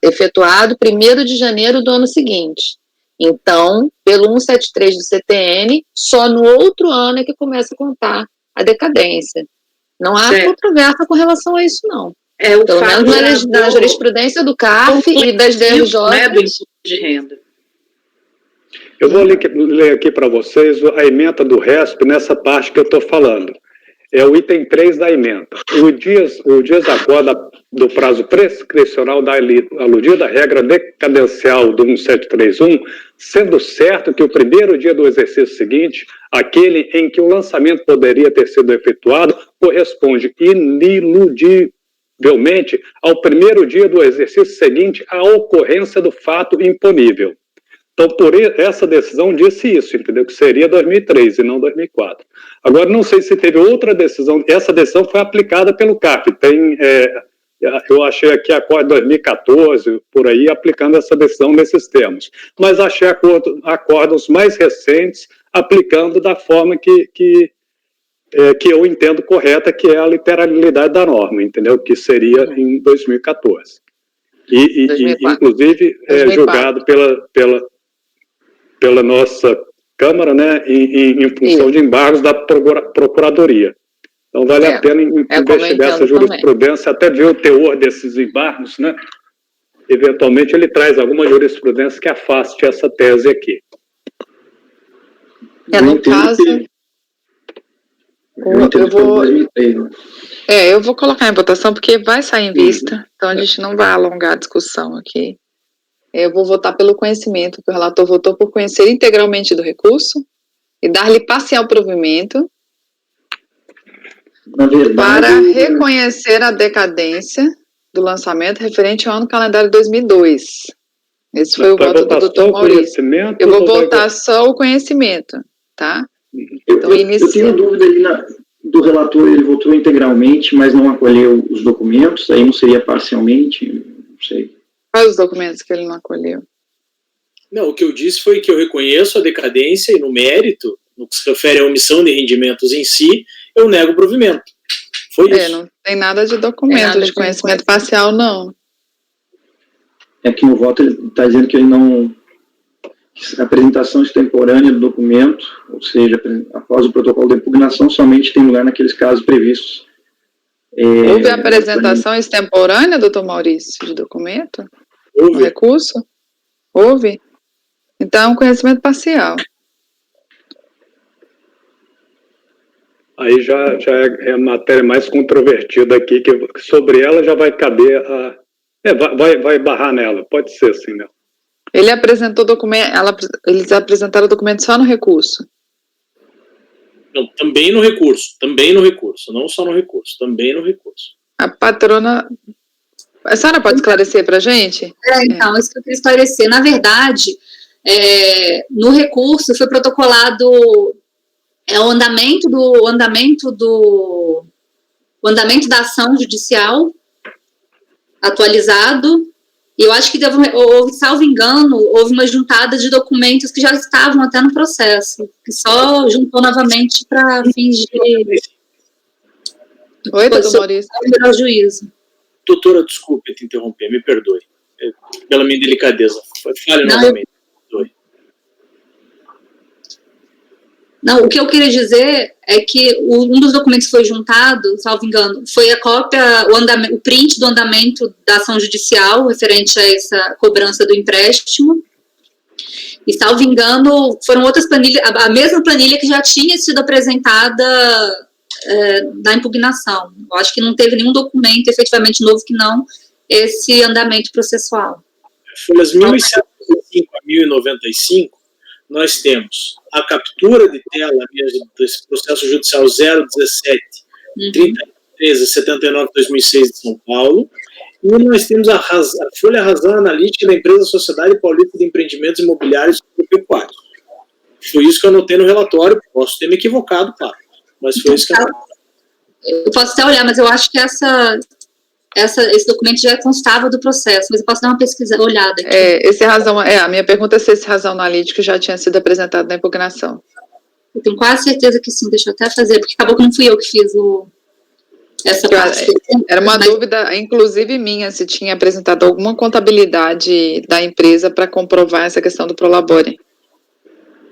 efetuado 1º de janeiro do ano seguinte. Então, pelo 173 do CTN, só no outro ano é que começa a contar a decadência. Não há controvérsia com relação a isso, não. Pelo menos na jurisprudência do CARF e das DRJ. Do imposto de renda. Eu vou ler aqui para vocês a ementa do RESP nessa parte que eu estou falando. é o item 3 da emenda. O dias agora do prazo prescricional da aludida regra decadencial do 1731, sendo certo que o primeiro dia do exercício seguinte, aquele em que o lançamento poderia ter sido efetuado, corresponde ineludivelmente ao primeiro dia do exercício seguinte à ocorrência do fato imponível. Então, por essa decisão disse isso, entendeu? Que seria 2003 e não 2004. Agora, não sei se teve outra decisão, essa decisão foi aplicada pelo CARF, eu achei aqui acordo 2014, por aí, aplicando essa decisão nesses termos, mas achei acordos mais recentes aplicando da forma que eu entendo correta, que é a literalidade da norma, entendeu? Que seria em 2014. E inclusive, julgado pela nossa Câmara, né, em função de embargos da Procuradoria. Então, vale a pena investigar essa jurisprudência, até ver o teor desses embargos, né? Eventualmente, ele traz alguma jurisprudência que afaste essa tese aqui. No caso... Eu vou colocar em votação, porque vai sair em vista, então a gente não vai alongar a discussão aqui. Eu vou votar pelo conhecimento, que o relator votou por conhecer integralmente do recurso e dar-lhe parcial provimento para reconhecer a decadência do lançamento referente ao ano calendário 2002. Esse foi o voto do doutor Maurício. Eu vou votar só o conhecimento, tá? Então, eu tenho dúvida ali do relator, ele votou integralmente, mas não acolheu os documentos, aí não seria parcialmente, não sei. Quais os documentos que ele não acolheu? Não, o que eu disse foi que eu reconheço a decadência e no mérito, no que se refere à omissão de rendimentos em si, eu nego o provimento. Foi isso. Não tem nada de documento de conhecimento parcial, não. É que no voto ele está dizendo que ele não... A apresentação extemporânea do documento, ou seja, após o protocolo de impugnação, somente tem lugar naqueles casos previstos. Houve apresentação extemporânea, doutor Maurício, de documento? Houve. No recurso? Houve? Então, conhecimento parcial. Aí já é a matéria mais controvertida aqui, que sobre ela já vai caber a... vai barrar nela, pode ser assim, né? Ele apresentou documento, eles apresentaram o documento só no recurso? Não, também no recurso, não só no recurso, também no recurso. A patrona... A senhora pode esclarecer para a gente? Então, isso que eu queria esclarecer. Na verdade, no recurso foi protocolado o andamento da ação judicial atualizado, e eu acho que houve, salvo engano, houve uma juntada de documentos que já estavam até no processo, que só juntou novamente para fins de... Oi, doutor Maurício. Ao juízo. Doutora, desculpe te interromper, me perdoe, pela minha delicadeza. Fale novamente. Não, o que eu queria dizer é que um dos documentos que foi juntado, salvo engano, foi a cópia, o print do andamento da ação judicial referente a essa cobrança do empréstimo. E, salvo engano, foram outras planilhas, a mesma planilha que já tinha sido apresentada da impugnação. Eu acho que não teve nenhum documento efetivamente novo que não esse andamento processual. Folhas 1075 a 1095, nós temos a captura de tela desse processo judicial 017 3013 79 2006 de São Paulo, e nós temos a folha razão analítica da empresa Sociedade Paulista de Empreendimentos Imobiliários e Pecuários. Foi isso que eu anotei no relatório, posso ter me equivocado, claro, mas foi isso que eu posso até olhar, mas eu acho que esse documento já constava do processo, mas eu posso dar uma olhada aqui. A minha pergunta é se esse razão analítico já tinha sido apresentado na impugnação. Eu tenho quase certeza que sim, deixa eu até fazer, porque acabou que não fui eu que fiz essa parte. Era uma dúvida, inclusive minha, se tinha apresentado alguma contabilidade da empresa para comprovar essa questão do Prolabore.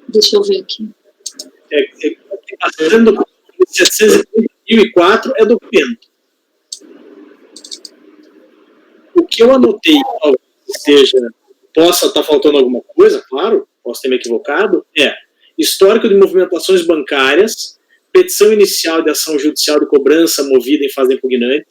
Deixa eu ver aqui. Fazendo 730.004 é documento. O que eu anotei, possa estar faltando alguma coisa, claro, posso ter me equivocado, histórico de movimentações bancárias petição inicial de ação judicial de cobrança movida em fase impugnante,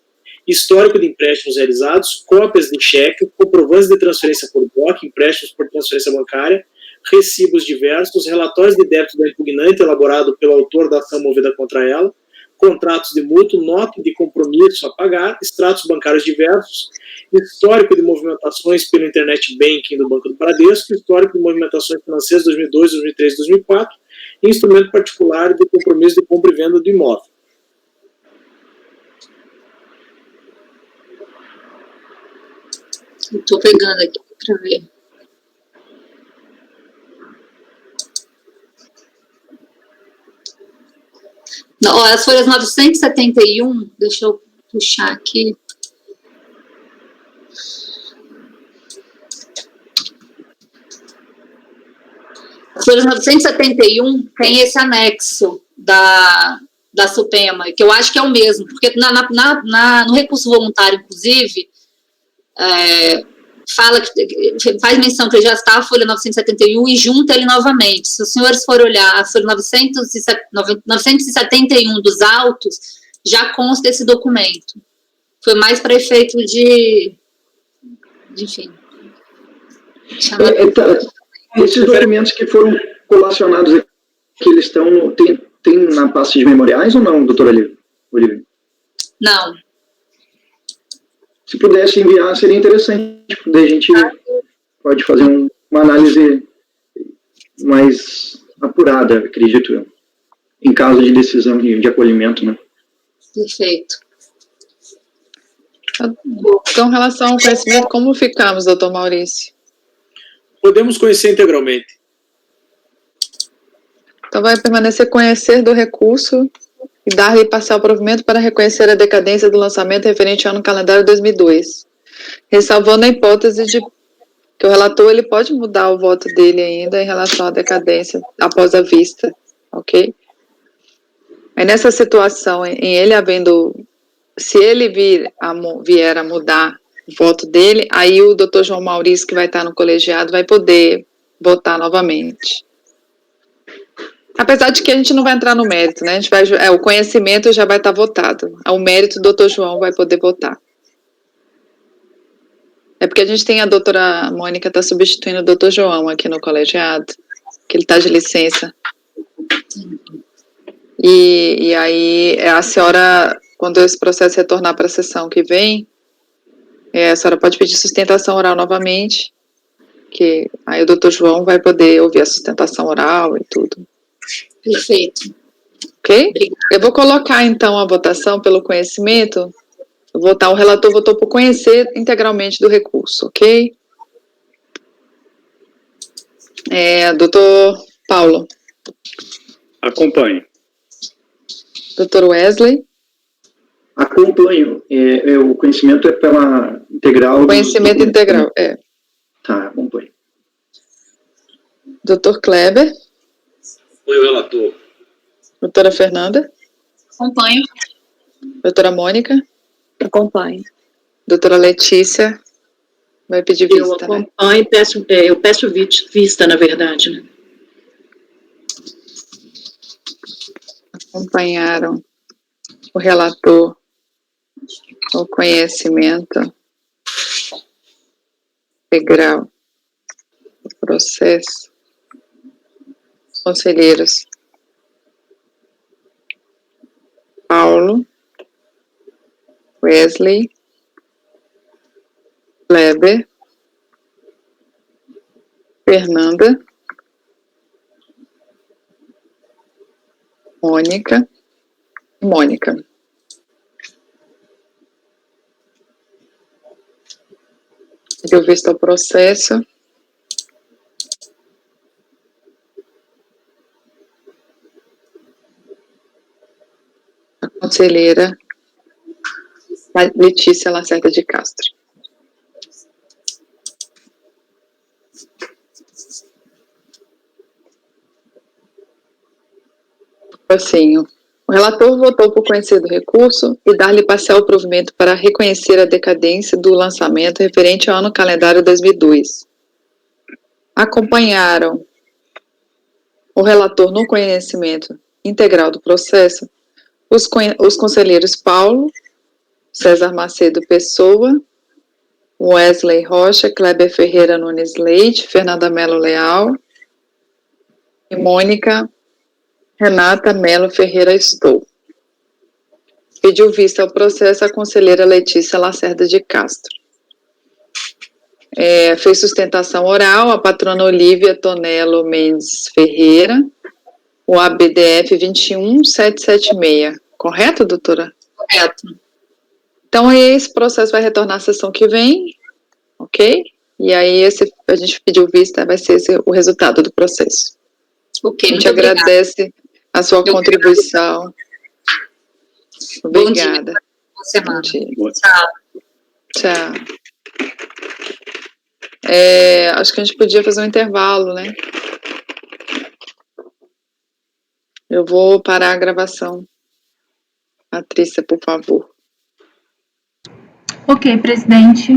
histórico de empréstimos realizados, cópias de cheque, comprovantes de transferência por bloco, empréstimos por transferência bancária, recibos diversos, relatórios de débito da impugnante elaborado pelo autor da ação movida contra ela, contratos de mútuo, nota de compromisso a pagar, extratos bancários diversos, histórico de movimentações pelo Internet Banking do Banco do Bradesco, histórico de movimentações financeiras 2002, 2003 e 2004, e instrumento particular de compromisso de compra e venda do imóvel. Estou pegando aqui para ver. Não, as folhas 971, deixa eu puxar aqui. As folhas 971 tem esse anexo da Supema, que eu acho que é o mesmo, porque no recurso voluntário, inclusive, fala que faz menção que já está a folha 971 e junta ele novamente. Se os senhores forem olhar a folha 971 dos autos, já consta esse documento. Foi mais para efeito de enfim. Esses documentos que foram colacionados aqui, eles estão tem na pasta de memoriais ou não, doutora Olivia? Não. Se pudesse enviar, seria interessante, daí a gente pode fazer uma análise mais apurada, acredito eu, em caso de decisão de acolhimento, né? Perfeito. Com relação ao conhecimento, como ficamos, doutor Maurício? Podemos conhecer integralmente. Então vai permanecer conhecer do recurso e dar-lhe parcial provimento para reconhecer a decadência do lançamento referente ao ano calendário 2002, ressalvando a hipótese de que o relator ele pode mudar o voto dele ainda em relação à decadência após a vista, ok? Aí nessa situação, em ele havendo, se ele vier a mudar o voto dele, aí o doutor João Maurício, que vai estar no colegiado, vai poder votar novamente. Apesar de que a gente não vai entrar no mérito, né? A gente vai, o conhecimento já vai estar votado. O mérito o doutor João vai poder votar. É porque a gente tem a doutora Mônica está substituindo o doutor João aqui no colegiado, que ele está de licença. E aí a senhora, quando esse processo retornar para a sessão que vem, a senhora pode pedir sustentação oral novamente, que aí o doutor João vai poder ouvir a sustentação oral e tudo. Perfeito. Ok? Obrigada. Eu vou colocar, então, a votação pelo conhecimento. O relator votou por conhecer integralmente do recurso, ok? Doutor Paulo. Acompanhe. Doutor Wesley. Acompanho. O conhecimento é pela integral. Conhecimento integral, Tá, acompanho. Doutor Kleber. Foi o relator. Doutora Fernanda. Acompanho. Doutora Mônica. Acompanho. Doutora Letícia. Vai pedir vista, eu acompanho, né? Eu peço vista, na verdade, né? Acompanharam o relator, o conhecimento integral do processo. Conselheiros Paulo, Wesley, Kleber, Fernanda, Mônica e Mônica. Deu vista ao processo. A conselheira Letícia Lacerda de Castro. Assim, o relator votou por conhecer do recurso e dar-lhe parcial provimento para reconhecer a decadência do lançamento referente ao ano calendário 2002. Acompanharam o relator no conhecimento integral do processo, os conselheiros Paulo César Macedo Pessoa, Wesley Rocha, Kleber Ferreira Nunes Leite, Fernanda Melo Leal e Mônica Renata Melo Ferreira Estou. Pediu vista ao processo a conselheira Letícia Lacerda de Castro. Fez sustentação oral a patrona Olívia Tonello Mendes Ferreira, o ABDF 21776. Correto, doutora? Correto. Então, esse processo vai retornar à sessão que vem, ok? E aí, a gente pediu vista, vai ser o resultado do processo. Ok, a gente agradece a sua contribuição. Obrigada. Boa semana. Tchau. Tchau. Acho que a gente podia fazer um intervalo, né? Eu vou parar a gravação. Patrícia, por favor. Ok, presidente.